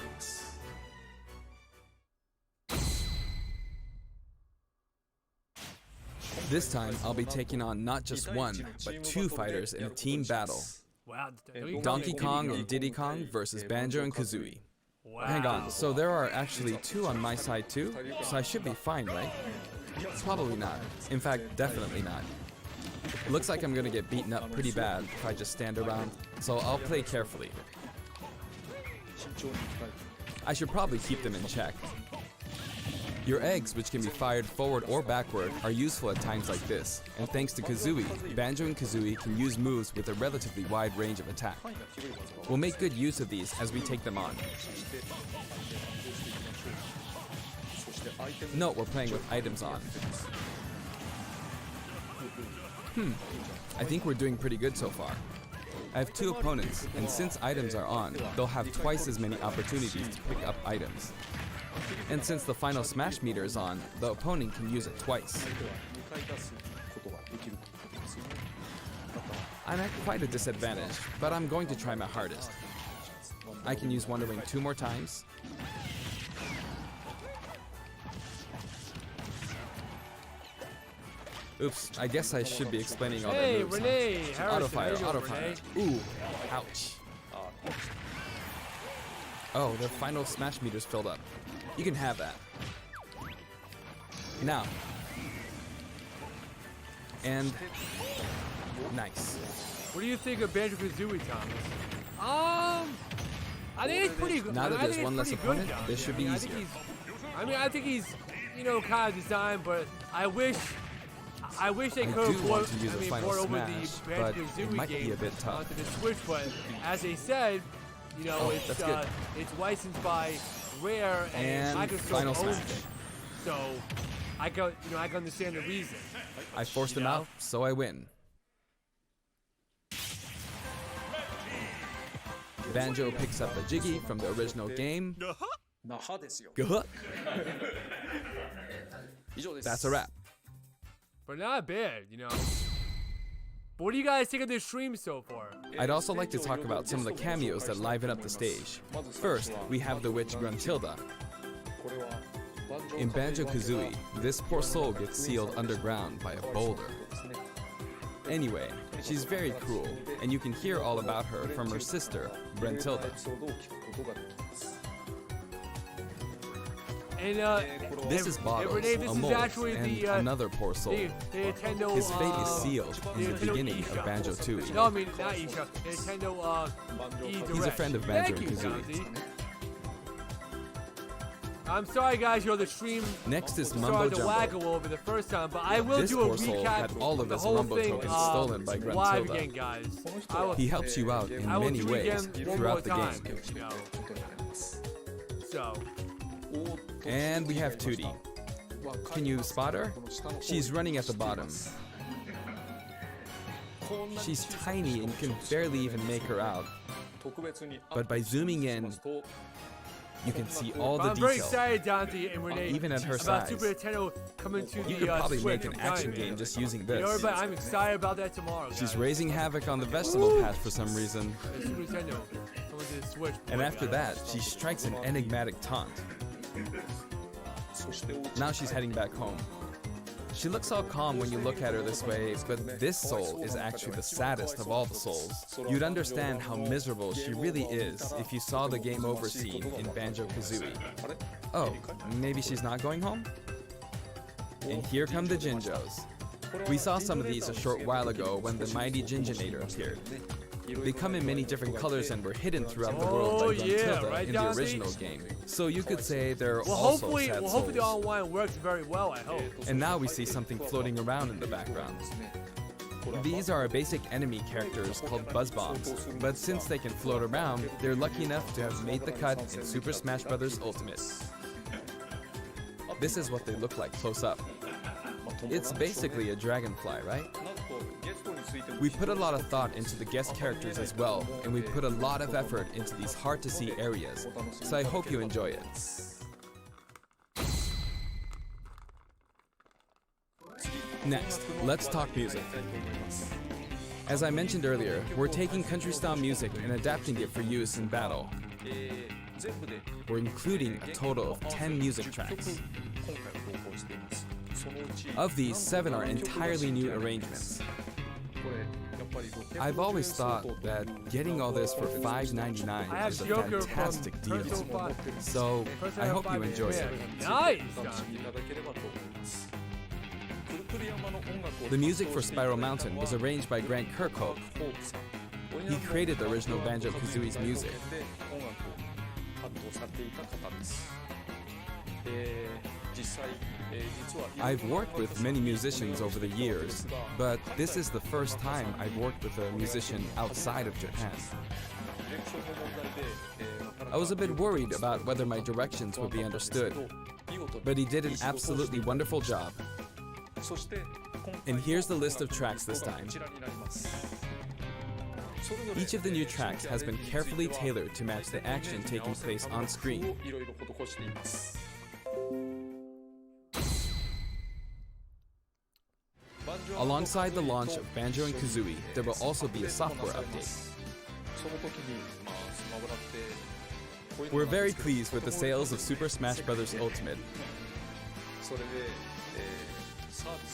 This time, I'll be taking on not just one, but two fighters in a team battle. Wow. Donkey Kong and Diddy Kong versus Banjo and Kazooie. Wow. Hang on, so there are actually two on my side too? So I should be fine, right? Probably not. In fact, definitely not. It looks like I'm gonna get beaten up pretty bad if I just stand around, so I'll play carefully. I should probably keep them in check. Your eggs, which can be fired forward or backward, are useful at times like this, and thanks to Kazooie, Banjo and Kazooie can use moves with a relatively wide range of attack. We'll make good use of these as we take them on. Note we're playing with items on. I think we're doing pretty good so far. I have two opponents, and since items are on, they'll have twice as many opportunities to pick up items. And since the final smash meter is on, the opponent can use it twice. I'm at quite a disadvantage, but I'm going to try my hardest. I can use Wonder Wing 2 more times. Oops, I guess I should be explaining all their moves. Renee! Auto fire, auto fire. Ooh, ouch. Oh, their final smash meter's filled up. You can have that. Now. And nice. What do you think of Banjo-Kazooie, Thomas? I think it's pretty good. Now that there's one less opponent, this should be easier. I think he's, kind of designed, but I wish they could have brought over the Banjo-Kazooie game onto the Switch, but as they said, it's licensed by Rare and Microsoft owns it. So I can understand the reason. I forced him out, so I win. Banjo picks up a Jiggy from the original game. That's a wrap. But not bad, But what do you guys think of this stream so far? I'd also like to talk about some of the cameos that liven up the stage. First, we have the witch Gruntilda. In Banjo-Kazooie, this poor soul gets sealed underground by a boulder. Anyway, she's very cruel, and you can hear all about her from her sister, Gruntilda. And This is Bottles, Renee, this a is mole, actually and the another poor soul. the Nintendo. His fate is sealed in the Nintendo beginning eShop. of Banjo-Tooie. No, I mean not eShop. Nintendo eDirect. He's a friend of Banjo Thank you, and Kazooie. Gamzee. I'm sorry, guys. The stream Next is started Mumbo to Jumbo. lag a little bit the first time, but I will This do a poor soul recap had all of the his whole Mumbo thing tokens stolen by live Gruntilda. again, guys. I will, He helps you out in I will many do it ways again one more throughout the time, game. you know. So, And we have Tootie. Can you spot her? She's running at the bottom. She's tiny and can barely even make her out. But by zooming in, you can see all the I'm very detail. excited, Dante and Renee, Even at her about size. Super Nintendo coming to You the could probably Switch. make an I'm telling action you. game just using You this. know, everybody, I'm excited about that tomorrow, guys. She's raising havoc on the vegetable patch for some reason. The Super Nintendo coming to the Switch. And after that, she strikes an enigmatic taunt. Now she's heading back home. She looks all calm when you look at her this way, but this soul is actually the saddest of all the souls. You'd understand how miserable she really is if you saw the game over scene in Banjo-Kazooie. Oh, maybe she's not going home? And here come the Jinjos. We saw some of these a short while ago when the mighty Jinjonator appeared. They come in many different colors and were hidden throughout the world by Gruntilda right, in the Dante? original game. So you could say they're Well, also hopefully, sad hopefully the souls. online works very well, I hope. And now we see something floating around in the background. These are our basic enemy characters called Buzz Bombs, but since they can float around, they're lucky enough to have made the cut in Super Smash Bros. Ultimate. This is what they look like close up. It's basically a dragonfly, right? We put a lot of thought into the guest characters as well, and we put a lot of effort into these hard-to-see areas, so I hope you enjoy it. Next, let's talk music. As I mentioned earlier, we're taking country-style music and adapting it for use in battle. We're including a total of 10 music tracks. Of these, 7 are entirely new arrangements. I've always thought that getting all this for $5.99 is a fantastic deal. So I hope you enjoy it. Nice! The music for Spiral Mountain was arranged by Grant Kirkhope. He created the original Banjo-Kazooie's music. I've worked with many musicians over the years, but this is the first time I've worked with a musician outside of Japan. I was a bit worried about whether my directions would be understood, but he did an absolutely wonderful job. And here's the list of tracks this time. Each of the new tracks has been carefully tailored to match the action taking place on screen. Alongside the launch of Banjo and Kazooie, there will also be a software update. We're very pleased with the sales of Super Smash Bros. Ultimate.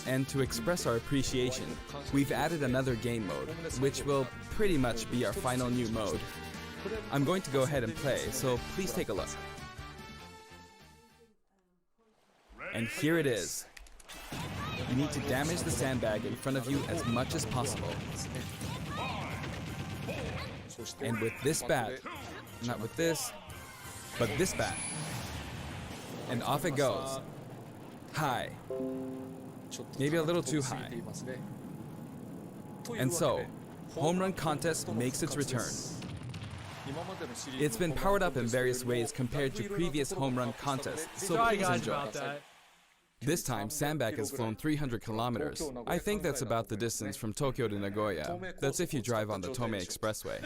And to express our appreciation, we've added another game mode, which will pretty much be our final new mode. I'm going to go ahead and play, so please take a look. And here it is. You need to damage the sandbag in front of you as much as possible. And with this bat, not with this, but this bat. And off it goes. High. Maybe a little too high. And so, Home Run Contest makes its return. It's been powered up in various ways compared to previous Home Run Contests, so Sorry please guys enjoy. about that. This time, Sandbag has flown 300 kilometers. I think that's about the distance from Tokyo to Nagoya. That's if you drive on the Tomei Expressway.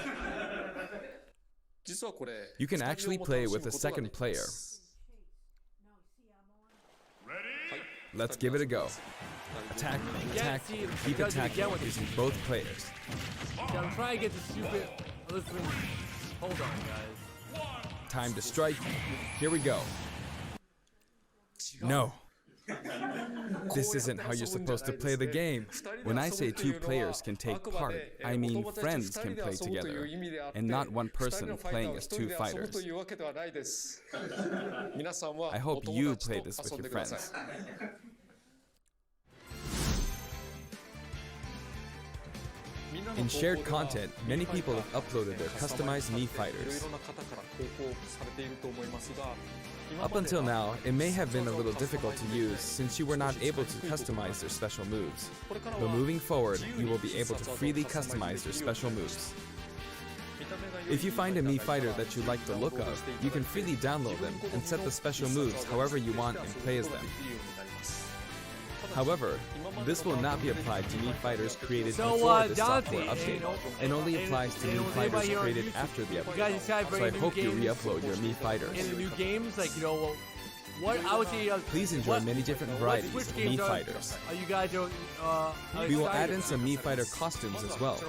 You can actually play with a second player. Let's give it a go. Attack, attack, keep attacking using both players. See, I'm trying to get the stupid. Listen, hold on, guys. Time to strike. Here we go. No. This isn't how you're supposed to play the game. When I say two players can take part, I mean friends can play together, and not one person playing as two fighters. I hope you play this with your friends. In shared content, many people have uploaded their customized Mii fighters. Up until now, it may have been a little difficult to use since you were not able to customize their special moves. But moving forward, you will be able to freely customize their special moves. If you find a Mii fighter that you like the look of, you can freely download them and set the special moves however you want and play as them. However, this will not be applied to Mii fighters created before the software update, and only applies to Mii fighters created after the update. So I hope you re-upload your Mii fighters. In the new games, like, what I would say. Please enjoy many different varieties of Mii fighters. You guys We will add in some Mii fighter costumes as well.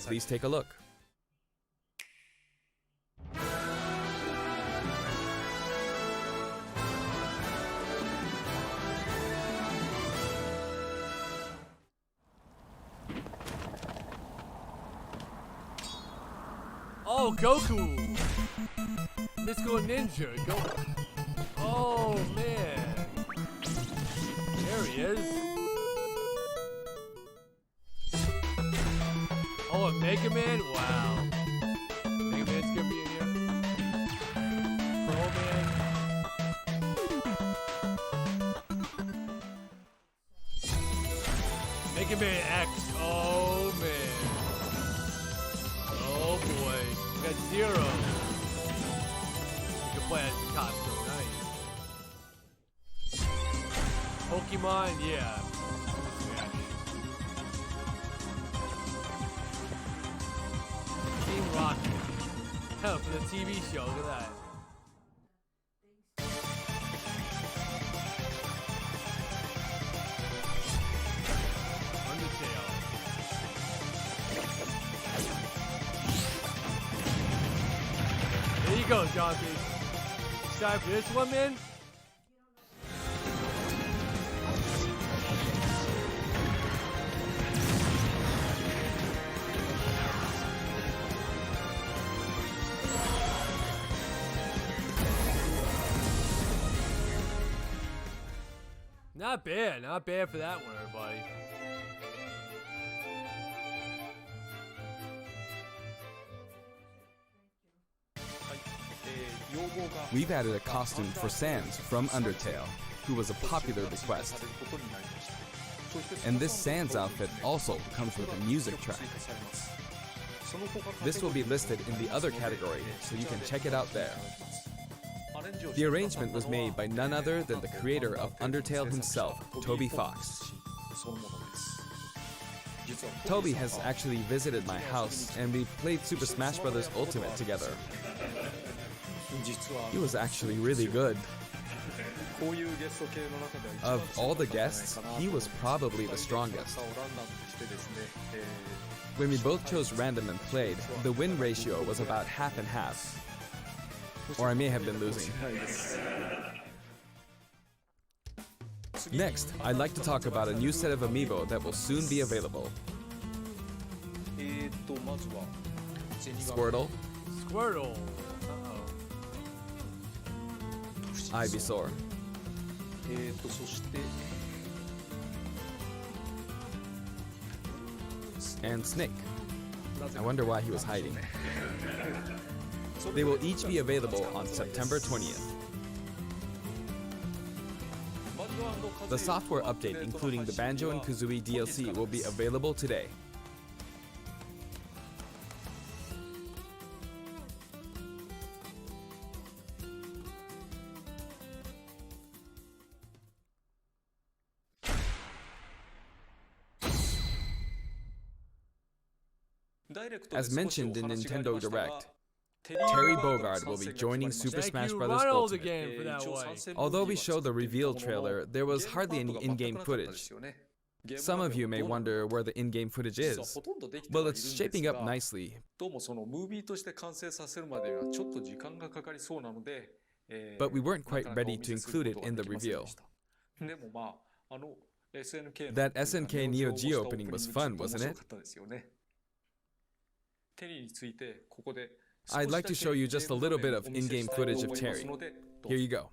Please take a look. Oh, Goku! Mystical Ninja, go. Oh, man. There he is. Oh, a Mega Man? Wow. Mega Man's gonna be in here. Pro Man. Mega Man X. Oh, man. Oh, boy. We got Zero. You can play as the costume, nice. Pokemon, yeah. Team Rocket. Hell, for the TV show, look at that. There you go, Donkey. Excited for this one, man? Not bad for that one, everybody. We've added a costume for Sans from Undertale, who was a popular request. And this Sans outfit also comes with a music track. This will be listed in the other category, so you can check it out there. The arrangement was made by none other than the creator of Undertale himself, Toby Fox. Toby has actually visited my house, and we played Super Smash Bros. Ultimate together. He was actually really good. Of all the guests, he was probably the strongest. When we both chose random and played, the win ratio was about half and half. Or I may have been losing. Next, I'd like to talk about a new set of amiibo that will soon be available. Squirtle. Squirtle. Ivysaur. And Snake. I wonder why he was hiding. They will each be available on September 20th. The software update, including the Banjo and Kazooie DLC, will be available today. As mentioned in Nintendo Direct, Terry Bogard will be joining Super Smash Bros. Ultimate. Although we showed the reveal trailer, there was hardly any in-game footage. Some of you may wonder where the in-game footage is. Well, it's shaping up nicely. But we weren't quite ready to include it in the reveal. That SNK Neo Geo opening was fun, wasn't it? I'd like to show you just a little bit of in-game footage of Terry. Here you go.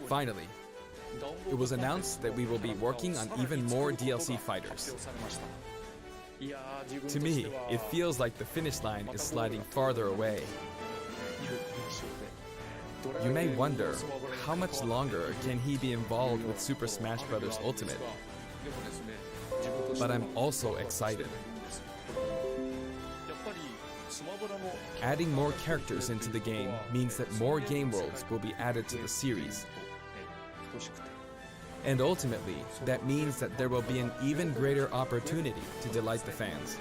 Finally, it was announced that we will be working on even more DLC fighters. To me, it feels like the finish line is sliding farther away. You may wonder, how much longer can he be involved with Super Smash Bros. Ultimate? But I'm also excited. Adding more characters into the game means that more game worlds will be added to the series. And ultimately, that means that there will be an even greater opportunity to delight the fans.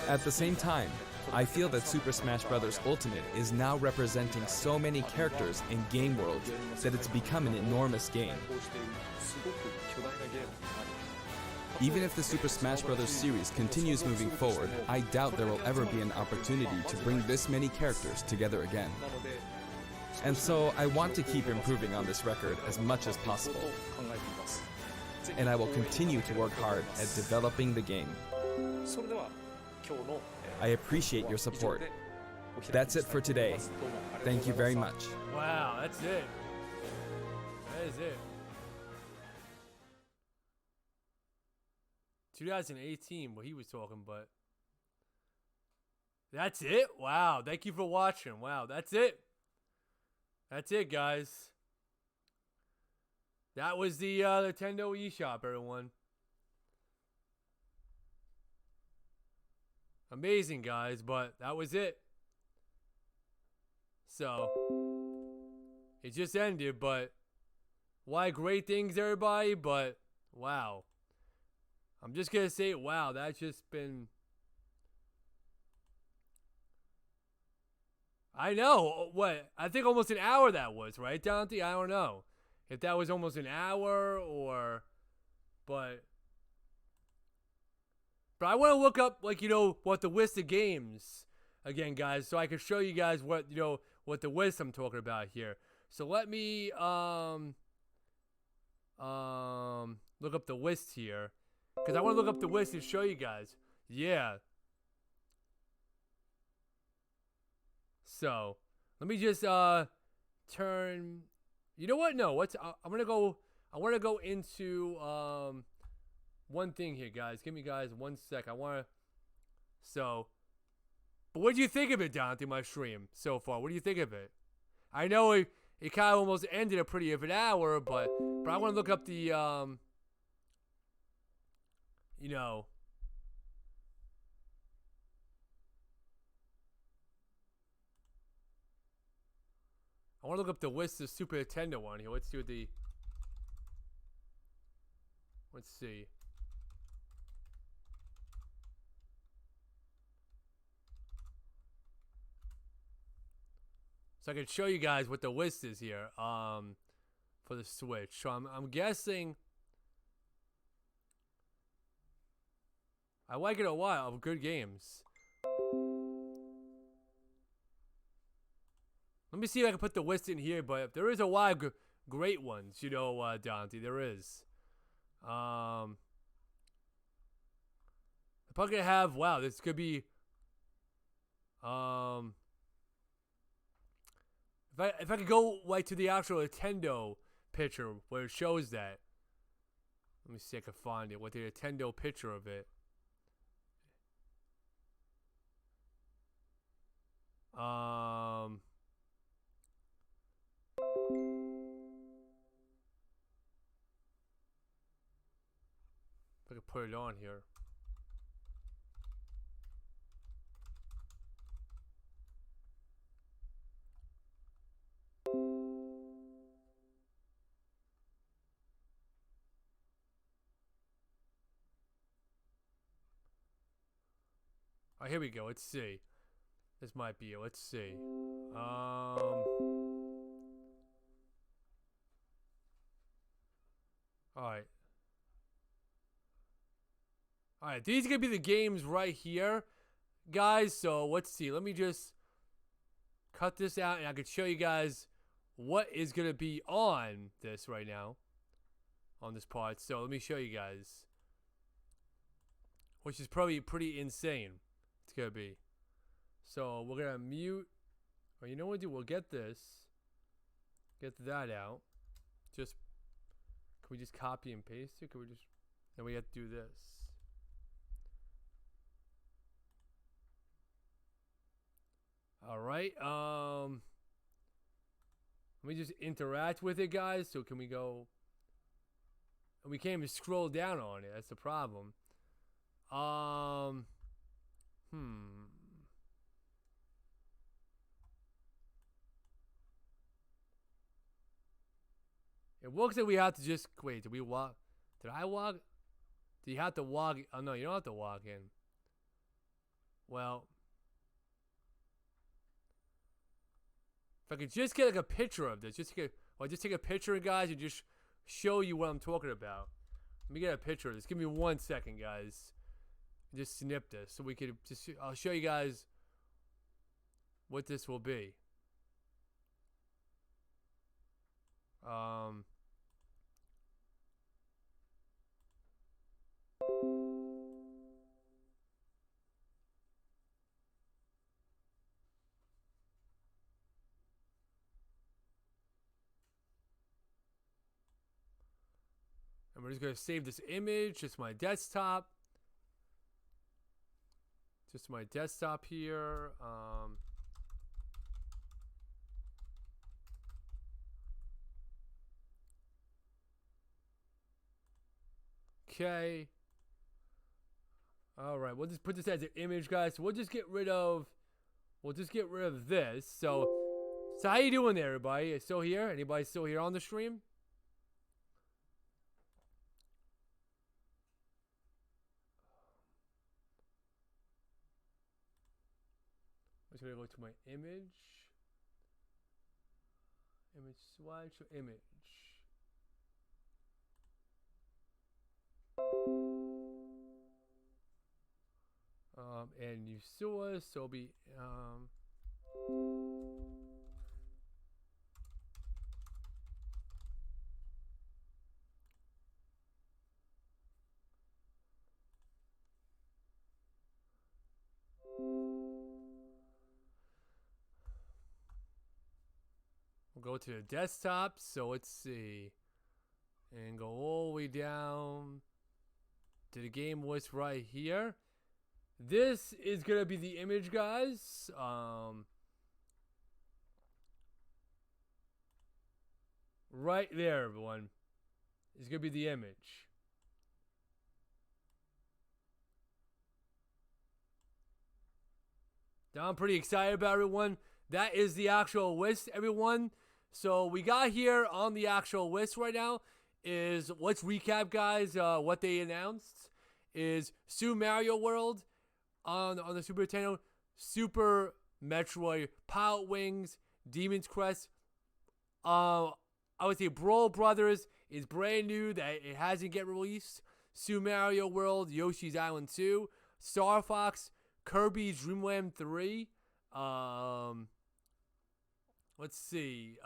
At the same time, I feel that Super Smash Bros. Ultimate is now representing so many characters in game worlds that it's become an enormous game. Even if the Super Smash Bros. Series continues moving forward, I doubt there will ever be an opportunity to bring this many characters together again. And so I want to keep improving on this record as much as possible. And I will continue to work hard at developing the game. I appreciate your support. That's it for today. Thank you very much. Wow, that's it. That is it. 2018, what he was talking, but that's it. Wow, thank you for watching. Wow, that's it. That's it, guys. That was the Nintendo eShop, everyone. Amazing, guys, but that was it. So, it just ended, but why great things, everybody, but wow. I'm just going to say, wow, that's just been... I know, what? I think almost an hour that was, right, Dante? I don't know. If that was almost an hour or... But I want to look up, like, you know, what the list of games, again, guys, so I can show you guys what, you know, what the list I'm talking about here. So let me, look up the list here. Because I want to look up the list and show you guys. Yeah. So, let me just, turn, you know what? No, I'm going to go, I want to go into, one thing here, guys. Give me, guys, 1 sec. I want to, so, but what do you think of it, Dante, my stream so far? What do you think of it? I know it kind of almost ended a pretty of an hour, but I want to look up the, you know, I want to look up the list of Super Nintendo one here. Let's see what the, let's see. So I can show you guys what the list is here, for the Switch. So I'm guessing, I like it a lot of good games. Let me see if I can put the list in here, but there is a lot of great ones, you know, Dante, there is. If I'm gonna have, wow, this could be, if I could go like to the actual Nintendo picture where it shows that. Let me see if I can find it. What the Nintendo picture of it. If I could put it on here. Oh, here we go. Let's see. This might be it. Let's see. Alright. Alright, these are gonna be the games right here, guys. So let's see. Let me just cut this out and I can show you guys what is gonna be on this right now. On this part. So let me show you guys. Which is probably pretty insane. It's gonna be. So we're gonna mute. Or you know what we'll do? We'll get this. Get that out. Just. Can we just copy and paste it? Can we just. Then we have to do this. Alright. Let me just interact with it, guys. So can we go. And we can't even scroll down on it. That's the problem. It looks like we have to just wait. Did we walk? Did I walk? Do you have to walk? Oh no, you don't have to walk in. Well, if I could just get like a picture of this, just take a picture, guys, and just show you what I'm talking about. Let me get a picture of this. Give me 1 second, guys. Just snip this so we could just. I'll show you guys what this will be. And we're just gonna save this image. Just my desktop. Just my desktop here. Okay. All right. We'll just put this as an image, guys. So we'll just get rid of. We'll just get rid of this. So how you doing there, everybody? You still here? Anybody still here on the stream? I'm just gonna go to my image. Image slideshow image. And you saw us, so it'll be we'll go to the desktop, so let's see. And go all the way down to the game list right here. This is gonna be the image, guys. Right there, everyone. Is gonna be the image. Now I'm pretty excited about everyone. That is the actual list, everyone. So we got here on the actual list right now is, let's recap, guys, what they announced is Super Mario World on the Super Nintendo, Super Metroid, Pilot Wings, Demon's Crest. I would say Brawl Brothers is brand new, that it hasn't yet released. Super Mario World, Yoshi's Island 2, Star Fox, Kirby's Dream Land 3. Let's see.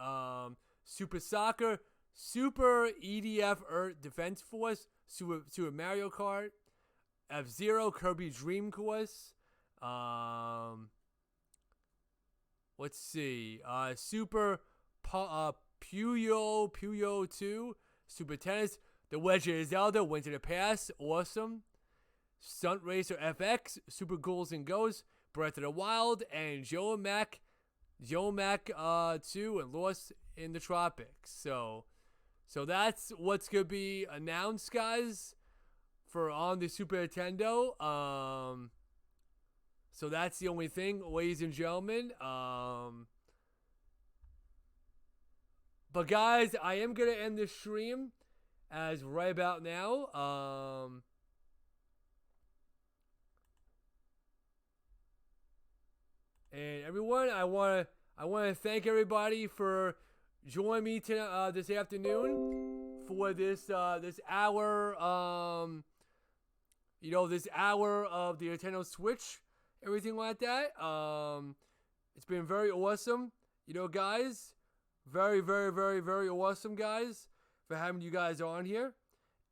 Super Soccer, Super EDF Earth Defense Force, Super Mario Kart, F-Zero, Kirby Dream Course. Let's see. Super Puyo 2, Super Tennis, The Legend of Zelda, Wind to the Past, awesome. Stunt Racer FX, Super Ghouls and Ghosts, Breath of the Wild, and Joe Mac 2, and Lost in the Tropics. So that's what's gonna be announced, guys, for on the Super Nintendo. So that's the only thing, ladies and gentlemen. But guys, I am gonna end this stream as right about now. And everyone, I want to thank everybody for joining me this afternoon for this this hour, you know, this hour of the Nintendo Switch, everything like that. It's been very awesome, you know, guys. Very, very, very, very awesome, guys, for having you guys on here.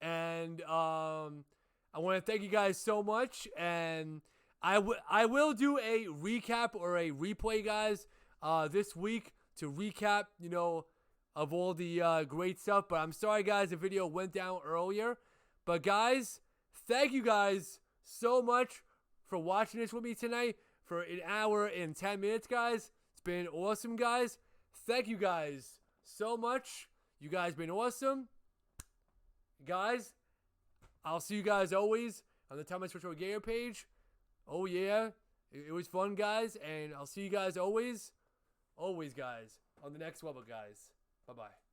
And I want to thank you guys so much. And I will do a recap or a replay, guys, this week to recap, you know, of all the great stuff. But I'm sorry, guys, the video went down earlier. But, guys, thank you guys so much for watching this with me tonight for an hour and 10 minutes, guys. It's been awesome, guys. Thank you guys so much. You guys been awesome. Guys, I'll see you guys always on the ThomasRetroGamer page. Oh, yeah. It was fun, guys. And I'll see you guys always, guys, on the next level, guys. Bye-bye.